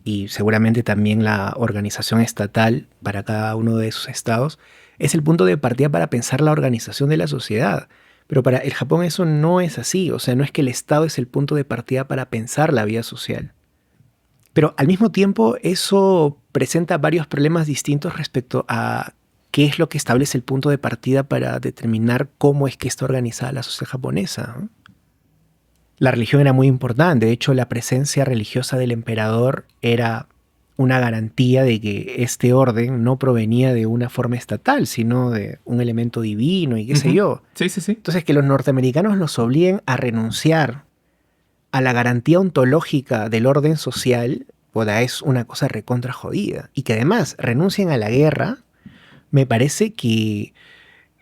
y seguramente también la organización estatal para cada uno de esos estados es el punto de partida para pensar la organización de la sociedad. Pero para el Japón eso no es así. O sea, no es que el Estado es el punto de partida para pensar la vida social. Pero al mismo tiempo eso presenta varios problemas distintos respecto a qué es lo que establece el punto de partida para determinar cómo es que está organizada la sociedad japonesa, ¿no? La religión era muy importante. De hecho, la presencia religiosa del emperador era una garantía de que este orden no provenía de una forma estatal, sino de un elemento divino y qué sé Ujú. yo. Sí, sí, sí. Entonces, que los norteamericanos los obliguen a renunciar a la garantía ontológica del orden social, pues es una cosa recontra jodida. Y que además renuncien a la guerra, me parece que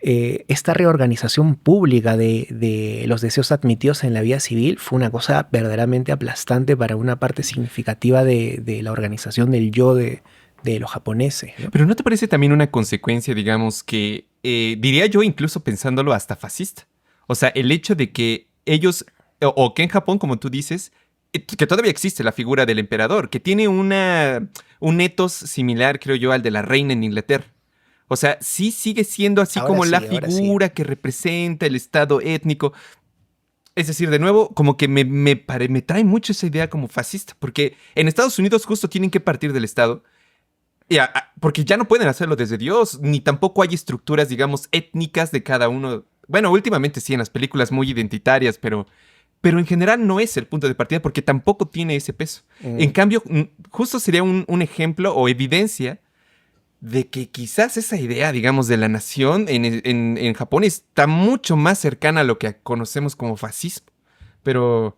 esta reorganización pública de los deseos admitidos en la vida civil fue una cosa verdaderamente aplastante para una parte significativa de la organización del yo de los japoneses, ¿no? Pero ¿no te parece también una consecuencia, digamos, que diría yo incluso pensándolo hasta fascista? O sea, el hecho de que ellos, o que en Japón, como tú dices, que todavía existe la figura del emperador, que tiene un ethos similar, creo yo, al de la reina en Inglaterra. O sea, sí sigue siendo así Ahora como sí, la ahora sí. figura que representa el estado étnico. Es decir, de nuevo, como que me trae mucho esa idea como fascista, porque en Estados Unidos justo tienen que partir del Estado, porque ya no pueden hacerlo desde Dios, ni tampoco hay estructuras, digamos, étnicas de cada uno. Bueno, últimamente sí, en las películas muy identitarias, pero en general no es el punto de partida porque tampoco tiene ese peso. En cambio, justo sería un ejemplo o evidencia de que quizás esa idea, digamos, de la nación en Japón está mucho más cercana a lo que conocemos como fascismo. Pero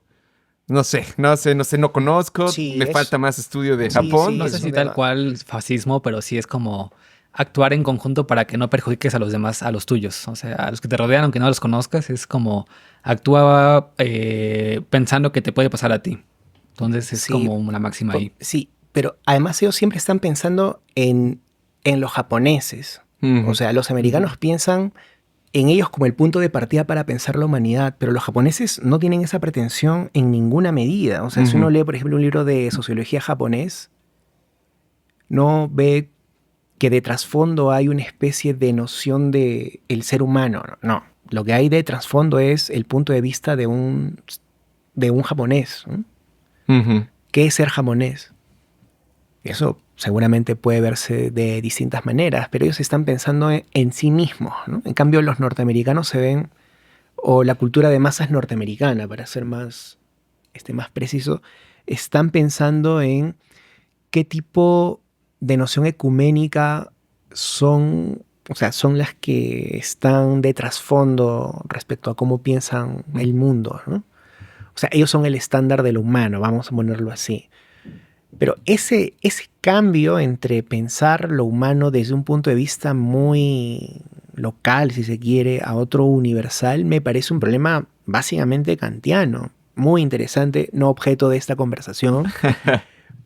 no sé, no conozco, Sí, me falta más estudio de sí, Japón. sí, No es sé un si tal tema. cual fascismo, pero sí es como actuar en conjunto para que no perjudiques a los demás, a los tuyos. O sea, a los que te rodean, aunque no los conozcas, es como actúa pensando que te puede pasar a ti. Entonces es Sí, como una máxima ahí. sí, pero además ellos siempre están pensando en los japoneses. Ujú. O sea, los americanos piensan en ellos como el punto de partida para pensar la humanidad, pero los japoneses no tienen esa pretensión en ninguna medida. O sea, si Ujú. uno lee, por ejemplo, un libro de sociología japonés, no ve que de trasfondo hay una especie de noción de el ser humano. No, lo que hay de trasfondo es el punto de vista de un japonés, ¿no? Ujú. ¿Qué es ser japonés? Eso seguramente puede verse de distintas maneras, pero ellos están pensando en sí mismos, ¿no? En cambio, los norteamericanos se ven, o la cultura de masas norteamericana, para ser más preciso, están pensando en qué tipo de noción ecuménica son, o sea, son las que están de trasfondo respecto a cómo piensan el mundo, ¿no? O sea, ellos son el estándar de lo humano, vamos a ponerlo así. Pero ese cambio entre pensar lo humano desde un punto de vista muy local, si se quiere, a otro universal, me parece un problema básicamente kantiano. Muy interesante, no objeto de esta conversación,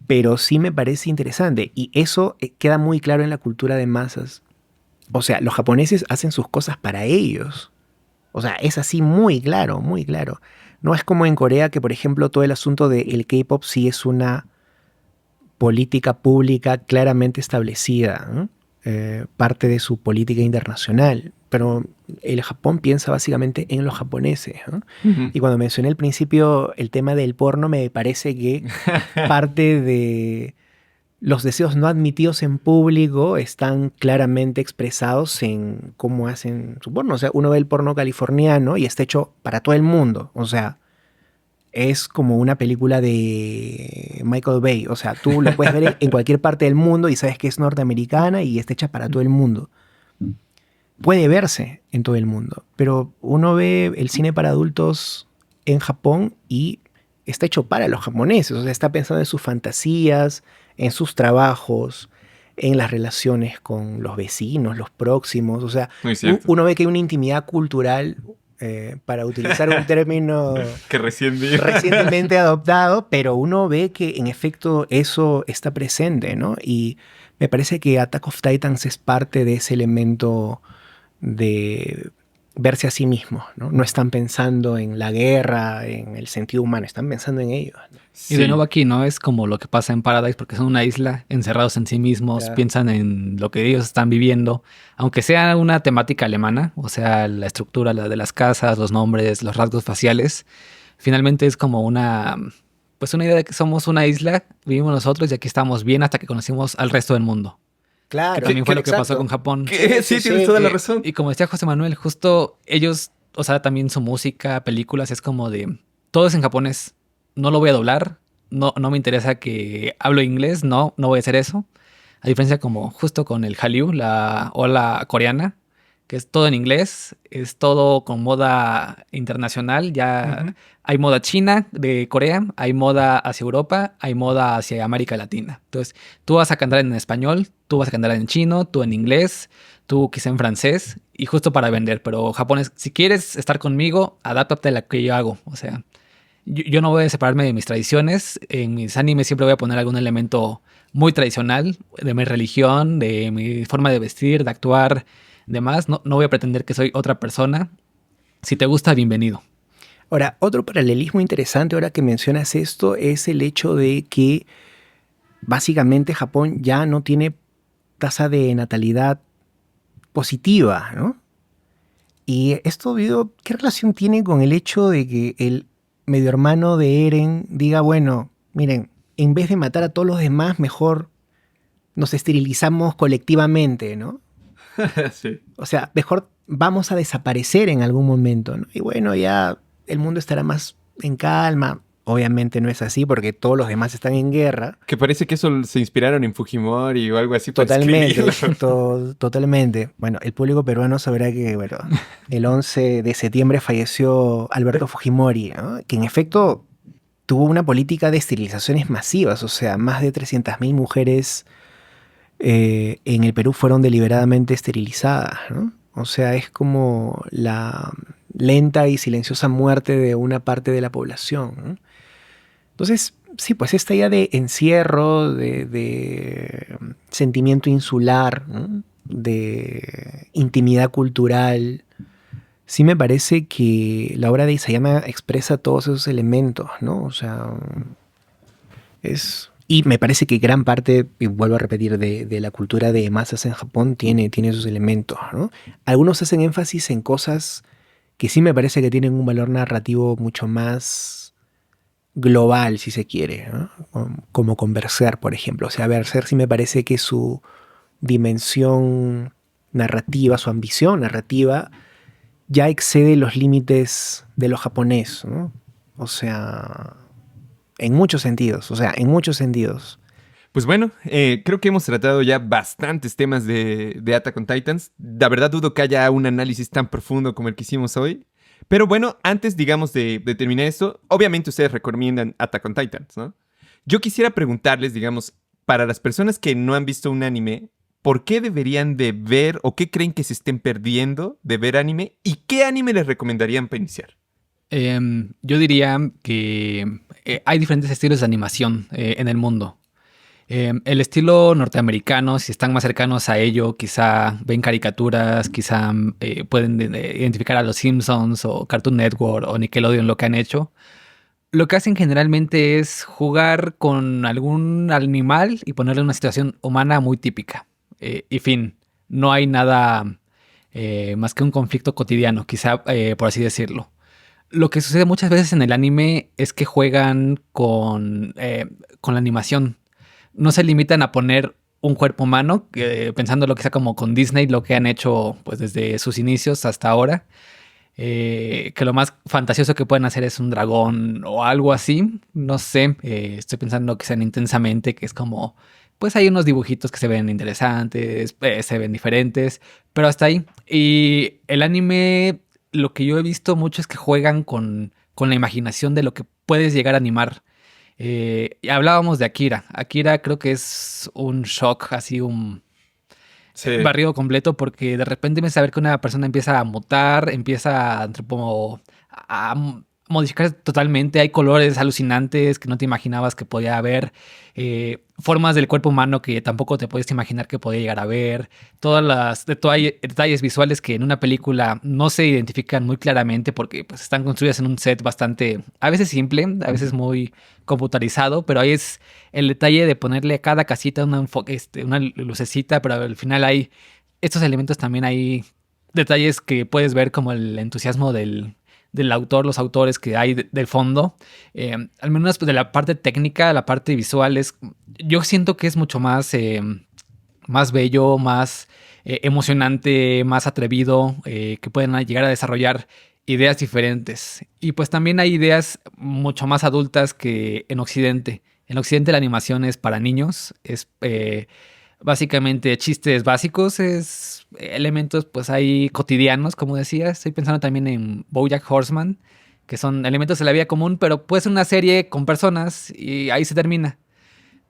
pero sí me parece interesante. Y eso queda muy claro en la cultura de masas. O sea, los japoneses hacen sus cosas para ellos. O sea, es así muy claro, muy claro. No es como en Corea que, por ejemplo, todo el asunto del K-pop sí es una política pública claramente establecida, ¿no? Parte de su política internacional. Pero el Japón piensa básicamente en los japoneses, ¿no? Ujú. Y cuando mencioné al principio el tema del porno, me parece que parte de los deseos no admitidos en público están claramente expresados en cómo hacen su porno. O sea, uno ve el porno californiano y está hecho para todo el mundo. O sea, es como una película de Michael Bay. O sea, tú la puedes ver en cualquier parte del mundo y sabes que es norteamericana y está hecha para todo el mundo. Puede verse en todo el mundo, pero uno ve el cine para adultos en Japón y está hecho para los japoneses. O sea, está pensando en sus fantasías, en sus trabajos, en las relaciones con los vecinos, los próximos. O sea, Muy cierto. uno ve que hay una intimidad cultural, para utilizar un término Que recién vi. recientemente adoptado, pero uno ve que en efecto eso está presente, ¿no? Y me parece que Attack of Titans es parte de ese elemento de verse a sí mismos, ¿no? No están pensando en la guerra, en el sentido humano, están pensando en ellos, ¿no? Y de nuevo aquí, ¿no? Es como lo que pasa en Paradise, porque son una isla, encerrados en sí mismos, Claro. piensan en lo que ellos están viviendo, aunque sea una temática alemana, o sea, la estructura la de las casas, los nombres, los rasgos faciales, finalmente es como pues una idea de que somos una isla, vivimos nosotros y aquí estamos bien hasta que conocimos al resto del mundo. Que Claro. también fue lo que exacto. pasó con Japón. ¿Qué? Sí, Sí, tienes sí, toda la razón. Y como decía José Manuel, justo ellos, o sea, también su música, películas, es como de, todo es en japonés, no lo voy a doblar, no me interesa que hablo inglés, no voy a hacer eso. A diferencia como justo con el Hallyu, la ola coreana, que es todo en inglés, es todo con moda internacional, ya Ujú. hay moda china de Corea, hay moda hacia Europa, hay moda hacia América Latina. Entonces, tú vas a cantar en español, tú vas a cantar en chino, tú en inglés, tú quizá en francés, y justo para vender. Pero japonés, si quieres estar conmigo, adáptate a lo que yo hago. O sea, yo no voy a separarme de mis tradiciones. En mis animes siempre voy a poner algún elemento muy tradicional de mi religión, de mi forma de vestir, de actuar, demás. No voy a pretender que soy otra persona. Si te gusta, bienvenido. Ahora, otro paralelismo interesante ahora que mencionas esto es el hecho de que básicamente Japón ya no tiene tasa de natalidad positiva, ¿no? Y esto, ¿qué relación tiene con el hecho de que el medio hermano de Eren diga, bueno, miren, en vez de matar a todos los demás, mejor nos esterilizamos colectivamente, ¿no? Sí. O sea, mejor vamos a desaparecer en algún momento, ¿no? Y bueno, ya el mundo estará más en calma. Obviamente no es así porque todos los demás están en guerra. Que parece que eso se inspiraron en Fujimori o algo así para Totalmente, escribirlo. totalmente. Bueno, el público peruano sabrá que, bueno, el 11 de septiembre falleció Alberto Fujimori, ¿no? Que en efecto tuvo una política de esterilizaciones masivas, o sea, más de 300.000 mujeres en el Perú fueron deliberadamente esterilizadas, ¿no? O sea, es como la lenta y silenciosa muerte de una parte de la población, ¿no? Entonces, sí, pues esta idea de encierro, de sentimiento insular, ¿no? De intimidad cultural, sí me parece que la obra de Isayama expresa todos esos elementos, ¿no? O sea, y me parece que gran parte, y vuelvo a repetir, de la cultura de masas en Japón tiene esos elementos, ¿no? Algunos hacen énfasis en cosas que sí me parece que tienen un valor narrativo mucho más global, si se quiere, ¿no? Como con Berserk, por ejemplo. O sea, Berserk sí me parece que su dimensión narrativa, su ambición narrativa, ya excede los límites de lo japonés, ¿no? O sea, en muchos sentidos, Pues bueno, creo que hemos tratado ya bastantes temas de Attack on Titans. La verdad dudo que haya un análisis tan profundo como el que hicimos hoy. Pero bueno, antes, digamos, de terminar esto, obviamente ustedes recomiendan Attack on Titans, ¿no? Yo quisiera preguntarles, digamos, para las personas que no han visto un anime, ¿por qué deberían de ver o qué creen que se estén perdiendo de ver anime? ¿Y qué anime les recomendarían para iniciar? Yo diría que hay diferentes estilos de animación en el mundo. El estilo norteamericano, si están más cercanos a ello, quizá ven caricaturas, quizá pueden identificar a los Simpsons o Cartoon Network o Nickelodeon lo que han hecho. Lo que hacen generalmente es jugar con algún animal y ponerle una situación humana muy típica. Y fin, no hay nada más que un conflicto cotidiano, quizá por así decirlo. Lo que sucede muchas veces en el anime es que juegan con la animación. No se limitan a poner un cuerpo humano, pensando lo que sea como con Disney, lo que han hecho pues desde sus inicios hasta ahora. que lo más fantasioso que pueden hacer es un dragón o algo así. No sé, estoy pensando que sean intensamente, que es como, pues hay unos dibujitos que se ven interesantes, se ven diferentes, pero hasta ahí. Y el anime, lo que yo he visto mucho es que juegan con la imaginación de lo que puedes llegar a animar. Y hablábamos de Akira. Akira creo que es un shock, así un Sí. barrido completo, porque de repente empieza a ver que una persona empieza a mutar, empieza a modificar totalmente. Hay colores alucinantes que no te imaginabas que podía haber, formas del cuerpo humano que tampoco te puedes imaginar que podía llegar a ver, detalles visuales que en una película no se identifican muy claramente porque pues, están construidas en un set bastante, a veces simple, a veces muy computarizado, pero ahí es el detalle de ponerle a cada casita una lucecita, pero al final hay estos elementos, también hay detalles que puedes ver como el entusiasmo del autor, los autores que hay del fondo. Al menos de la parte técnica, la parte visual yo siento que es mucho más bello, más emocionante, más atrevido, que pueden llegar a desarrollar ideas diferentes. Y pues también hay ideas mucho más adultas que en Occidente. En Occidente la animación es para niños, es básicamente chistes básicos, es elementos pues ahí cotidianos, como decía. Estoy pensando también en BoJack Horseman, que son elementos de la vida común, pero puede ser una serie con personas y ahí se termina.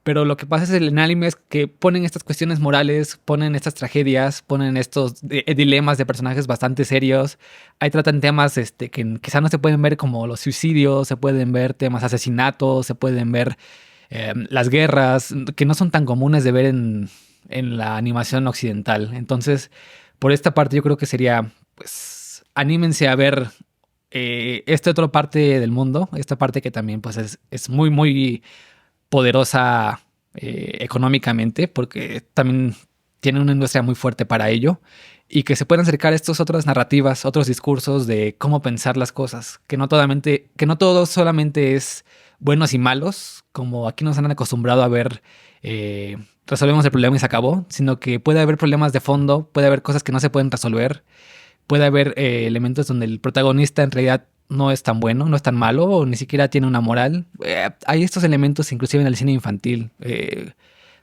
Pero lo que pasa es en el anime es que ponen estas cuestiones morales, ponen estas tragedias, ponen estos dilemas de personajes bastante serios. Ahí tratan temas que quizá no se pueden ver como los suicidios, se pueden ver temas asesinatos, se pueden ver las guerras, que no son tan comunes de ver en la animación occidental. Entonces, por esta parte yo creo que sería, pues, anímense a ver esta otra parte del mundo, esta parte que también pues es muy, muy poderosa económicamente, porque también tiene una industria muy fuerte para ello, y que se pueden acercar a estas otras narrativas, otros discursos de cómo pensar las cosas, que no todo solamente es buenos y malos, como aquí nos han acostumbrado a ver, resolvemos el problema y se acabó, sino que puede haber problemas de fondo, puede haber cosas que no se pueden resolver, puede haber elementos donde el protagonista en realidad no es tan bueno, no es tan malo, o ni siquiera tiene una moral. Hay estos elementos inclusive en el cine infantil.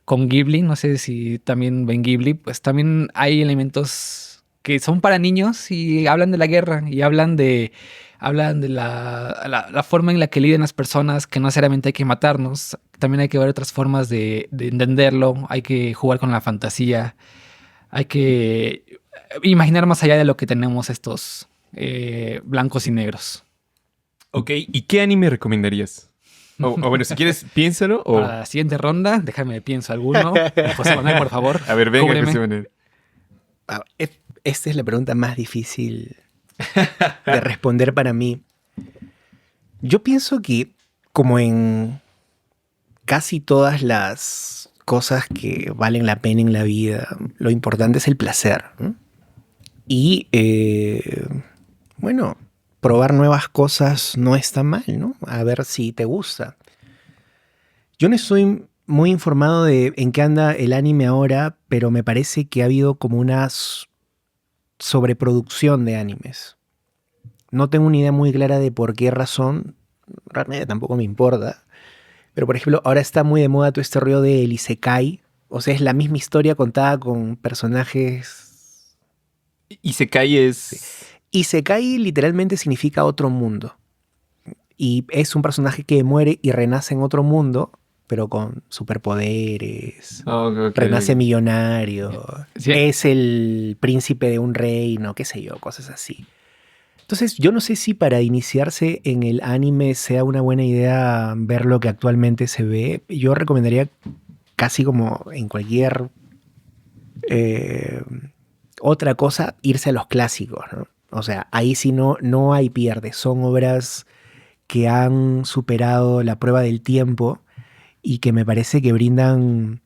Con Ghibli, no sé si también ven Ghibli, pues también hay elementos que son para niños y hablan de la guerra y hablan de la forma en la que lidian las personas, que no necesariamente hay que matarnos, también hay que ver otras formas de entenderlo, hay que jugar con la fantasía, hay que imaginar más allá de lo que tenemos estos blancos y negros. Ok, ¿y qué anime recomendarías? O bueno, si quieres, piénsalo o... Para la siguiente ronda, déjame pienso alguno. José Manuel, por favor. A ver, venga, cúbreme. José Manuel. Esta es la pregunta más difícil de responder para mí. Yo pienso que, como en casi todas las cosas que valen la pena en la vida, lo importante es el placer, ¿no? Y, bueno, probar nuevas cosas no está mal, ¿no? A ver si te gusta. Yo no estoy muy informado de en qué anda el anime ahora, pero me parece que ha habido como una sobreproducción de animes. No tengo una idea muy clara de por qué razón, realmente tampoco me importa. Pero, por ejemplo, ahora está muy de moda todo este rollo del Isekai. O sea, es la misma historia contada con personajes. Isekai es... Isekai literalmente significa otro mundo. Y es un personaje que muere y renace en otro mundo, pero con superpoderes. Renace millonario. Sí. Es el príncipe de un reino, qué sé yo, cosas así. Entonces, yo no sé si para iniciarse en el anime sea una buena idea ver lo que actualmente se ve. Yo recomendaría, casi como en cualquier otra cosa, irse a los clásicos, ¿no? O sea, ahí sí no hay pierde. Son obras que han superado la prueba del tiempo y que me parece que brindan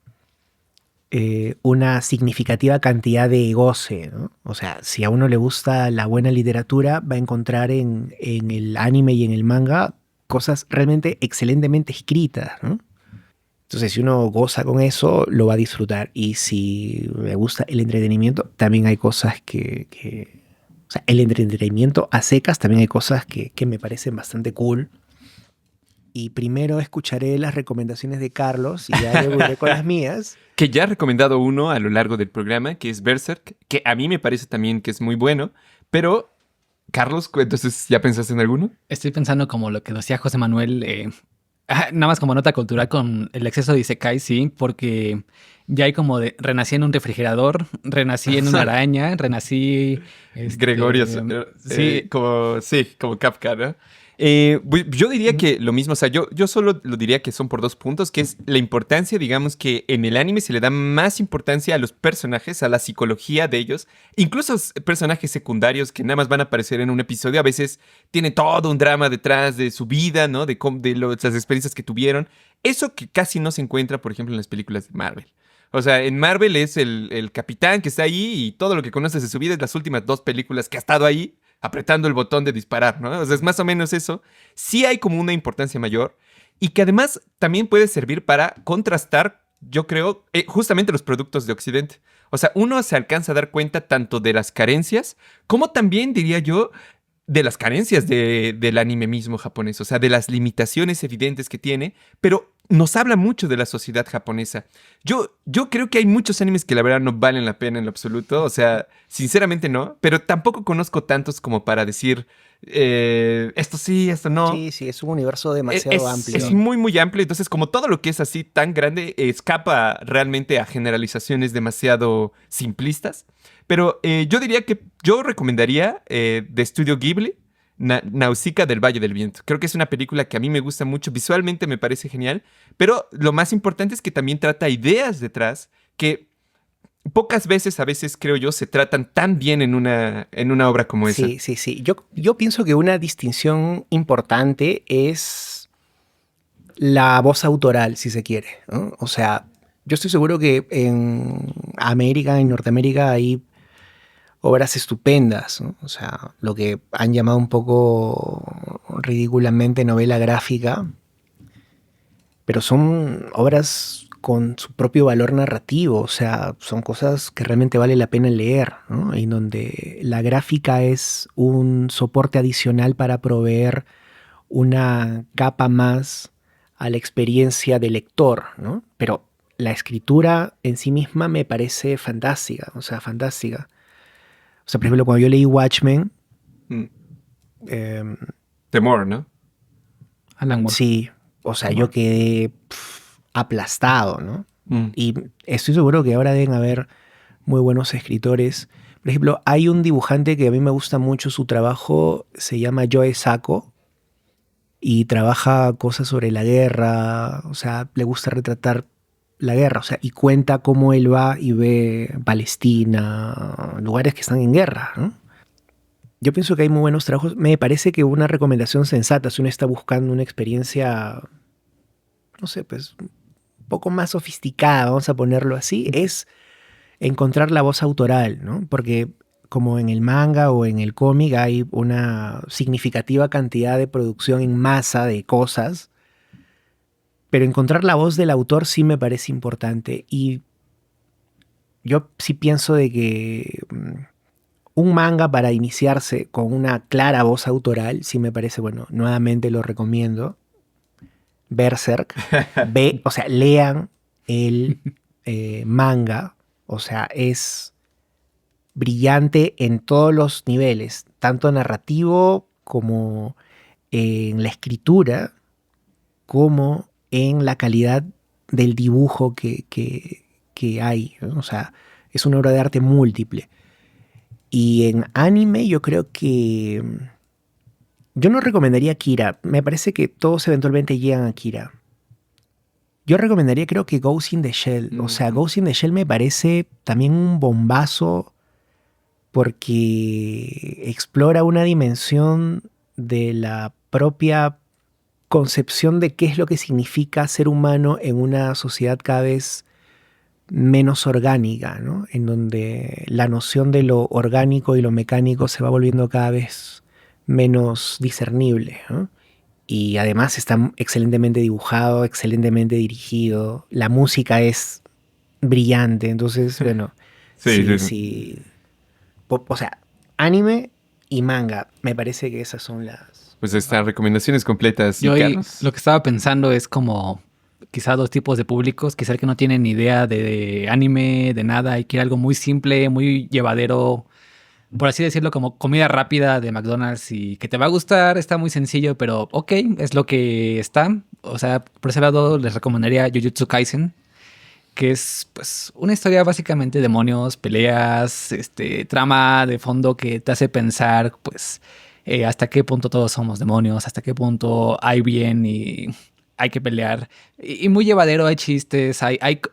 una significativa cantidad de goce, ¿no? O sea, si a uno le gusta la buena literatura, va a encontrar en el anime y en el manga cosas realmente excelentemente escritas, ¿no? Entonces, si uno goza con eso, lo va a disfrutar. Y si le gusta el entretenimiento, también hay cosas que o sea, el entretenimiento a secas también hay cosas que me parecen bastante cool. Y primero escucharé las recomendaciones de Carlos y ya luego iré con las mías. Que ya he recomendado uno a lo largo del programa, que es Berserk, que a mí me parece también que es muy bueno, pero Carlos, entonces, ¿ya pensaste en alguno? Estoy pensando como lo que decía José Manuel, nada más como nota cultural con el exceso de isekai, sí, porque ya hay como de renací en un refrigerador, renací en una araña, renací... Gregorio, sí, como Kafka, ¿no? Yo diría que lo mismo, o sea, yo solo lo diría que son por dos puntos, que es la importancia, digamos que en el anime se le da más importancia a los personajes, a la psicología de ellos, incluso personajes secundarios que nada más van a aparecer en un episodio, a veces tienen todo un drama detrás de su vida, ¿no? Las experiencias que tuvieron, eso que casi no se encuentra, por ejemplo, en las películas de Marvel. O sea, en Marvel es el capitán que está ahí y todo lo que conoces de su vida es las últimas dos películas que ha estado ahí apretando el botón de disparar, ¿no? O sea, es más o menos eso. Sí hay como una importancia mayor y que además también puede servir para contrastar, yo creo, justamente los productos de Occidente. O sea, uno se alcanza a dar cuenta tanto de las carencias como también, diría yo, de las carencias del anime mismo japonés, o sea, de las limitaciones evidentes que tiene, pero nos habla mucho de la sociedad japonesa. Yo creo que hay muchos animes que la verdad no valen la pena en lo absoluto, o sea, sinceramente no, pero tampoco conozco tantos como para decir, esto sí, esto no. Sí, sí, es un universo demasiado amplio. Es muy, muy amplio. Entonces, como todo lo que es así tan grande, escapa realmente a generalizaciones demasiado simplistas. Pero yo diría que yo recomendaría de Estudio Ghibli, Nausicaa del Valle del Viento. Creo que es una película que a mí me gusta mucho. Visualmente me parece genial. Pero lo más importante es que también trata ideas detrás que pocas veces, a veces creo yo, se tratan tan bien en una obra como esa. Sí, sí, sí. Yo pienso que una distinción importante es la voz autoral, si se quiere, ¿no? O sea, yo estoy seguro que en América, en Norteamérica, hay obras estupendas, ¿no? O sea, lo que han llamado un poco ridículamente novela gráfica, pero son obras con su propio valor narrativo, o sea, son cosas que realmente vale la pena leer, ¿no? En donde la gráfica es un soporte adicional para proveer una capa más a la experiencia del lector, ¿no? Pero la escritura en sí misma me parece fantástica, o sea, fantástica. O sea, por ejemplo, cuando yo leí Watchmen, Mm. eh, Temor, ¿no? Alan Moore. sí, o sea, yo quedé aplastado, ¿no? Mm. Y estoy seguro que ahora deben haber muy buenos escritores. Por ejemplo, hay un dibujante que a mí me gusta mucho su trabajo, se llama Joe Sacco, y trabaja cosas sobre la guerra, o sea, le gusta retratar la guerra, o sea, y cuenta cómo él va y ve Palestina, lugares que están en guerra, ¿no? Yo pienso que hay muy buenos trabajos. Me parece que una recomendación sensata, si uno está buscando una experiencia, no sé, pues un poco más sofisticada, vamos a ponerlo así, es encontrar la voz autoral, ¿no? Porque como en el manga o en el cómic hay una significativa cantidad de producción en masa de cosas, pero encontrar la voz del autor sí me parece importante. Y yo sí pienso de que un manga para iniciarse con una clara voz autoral sí me parece, bueno, nuevamente lo recomiendo. Berserk. O sea, lean el manga. O sea, es brillante en todos los niveles, tanto narrativo como en la escritura, como en la calidad del dibujo que hay, ¿no? O sea, es una obra de arte múltiple. Y en anime yo creo que... Yo no recomendaría Akira. Me parece que todos eventualmente llegan a Akira. Yo recomendaría creo que Ghost in the Shell. O sea, Ghost in the Shell me parece también un bombazo porque explora una dimensión de la propia concepción de qué es lo que significa ser humano en una sociedad cada vez menos orgánica, ¿no? En donde la noción de lo orgánico y lo mecánico se va volviendo cada vez menos discernible, ¿no? Y además está excelentemente dibujado, excelentemente dirigido, la música es brillante, entonces, bueno, Sí, sí, sí. sí. O sea, anime y manga. Me parece que esas son las... Pues estas recomendaciones completas. Yo ¿Y ahí Carlos? lo que estaba pensando es como quizá dos tipos de públicos, quizá el que no tiene ni idea de anime, de nada, y quiere algo muy simple, muy llevadero, por así decirlo, como comida rápida de McDonald's y que te va a gustar, está muy sencillo, pero ok, es lo que está. O sea, por ese lado les recomendaría Jujutsu Kaisen, que es pues una historia básicamente demonios, peleas, trama de fondo que te hace pensar pues hasta qué punto todos somos demonios, hasta qué punto hay bien y hay que pelear. Y muy llevadero, hay chistes,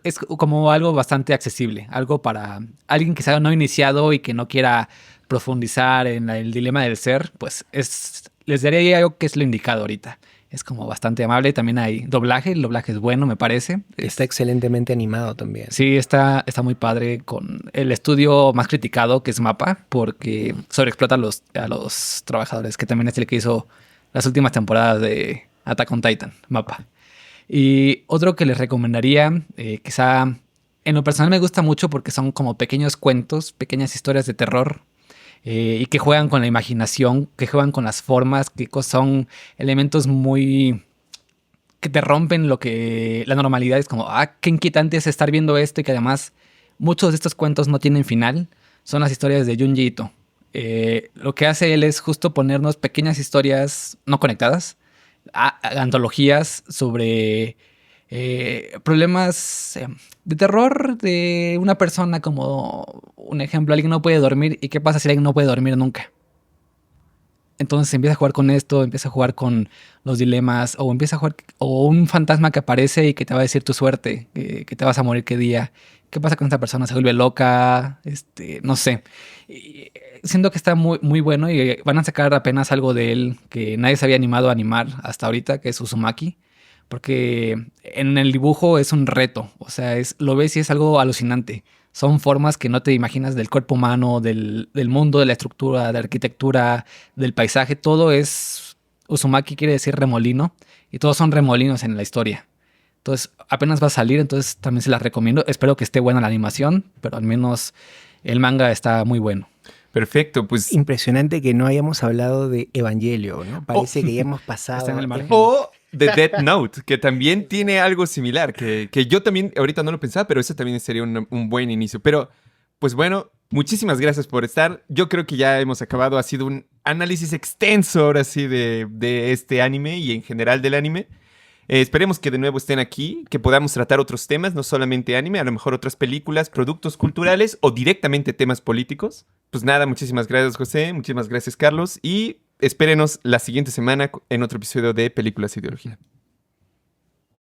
es como algo bastante accesible, algo para alguien que sea no iniciado y que no quiera profundizar en el dilema del ser, pues les daría algo que es lo indicado ahorita. Es como bastante amable. También hay doblaje. El doblaje es bueno, me parece. Está excelentemente animado también. Sí, está muy padre con el estudio más criticado, que es MAPPA, porque sobreexplota a los trabajadores, que también es el que hizo las últimas temporadas de Attack on Titan, MAPPA. Y otro que les recomendaría, quizá en lo personal me gusta mucho porque son como pequeños cuentos, pequeñas historias de terror y que juegan con la imaginación, que juegan con las formas, que son elementos muy que te rompen la normalidad. Es como, qué inquietante es estar viendo esto y que además muchos de estos cuentos no tienen final. Son las historias de Junji Ito. Lo que hace él es justo ponernos pequeñas historias no conectadas, antologías sobre problemas de terror de una persona, como un ejemplo, alguien no puede dormir. ¿Y qué pasa si alguien no puede dormir nunca? Entonces empieza a jugar con esto, empieza a jugar con los dilemas, o empieza a jugar, o un fantasma que aparece y que te va a decir tu suerte, que te vas a morir qué día. ¿Qué pasa con esta persona? ¿Se vuelve loca? No sé. Siento que está muy, muy bueno y van a sacar apenas algo de él que nadie se había animado a animar hasta ahorita, que es Uzumaki. Porque en el dibujo es un reto, o sea, lo ves y es algo alucinante. Son formas que no te imaginas del cuerpo humano, del mundo, de la estructura, de la arquitectura, del paisaje. Todo es... Uzumaki quiere decir remolino y todos son remolinos en la historia. Entonces apenas va a salir, entonces también se las recomiendo. Espero que esté buena la animación, pero al menos el manga está muy bueno. Perfecto, pues... Impresionante que no hayamos hablado de Evangelio, ¿no? Parece que ya hemos pasado... Está en el margen. O de Death Note, que también tiene algo similar, que yo también ahorita no lo pensaba, pero ese también sería un buen inicio. Pero, pues bueno, muchísimas gracias por estar. Yo creo que ya hemos acabado. Ha sido un análisis extenso ahora sí de este anime y en general del anime. Esperemos que de nuevo estén aquí, que podamos tratar otros temas, no solamente anime, a lo mejor otras películas, productos culturales o directamente temas políticos. Pues nada, muchísimas gracias José, muchísimas gracias Carlos y espérenos la siguiente semana en otro episodio de Películas e Ideología.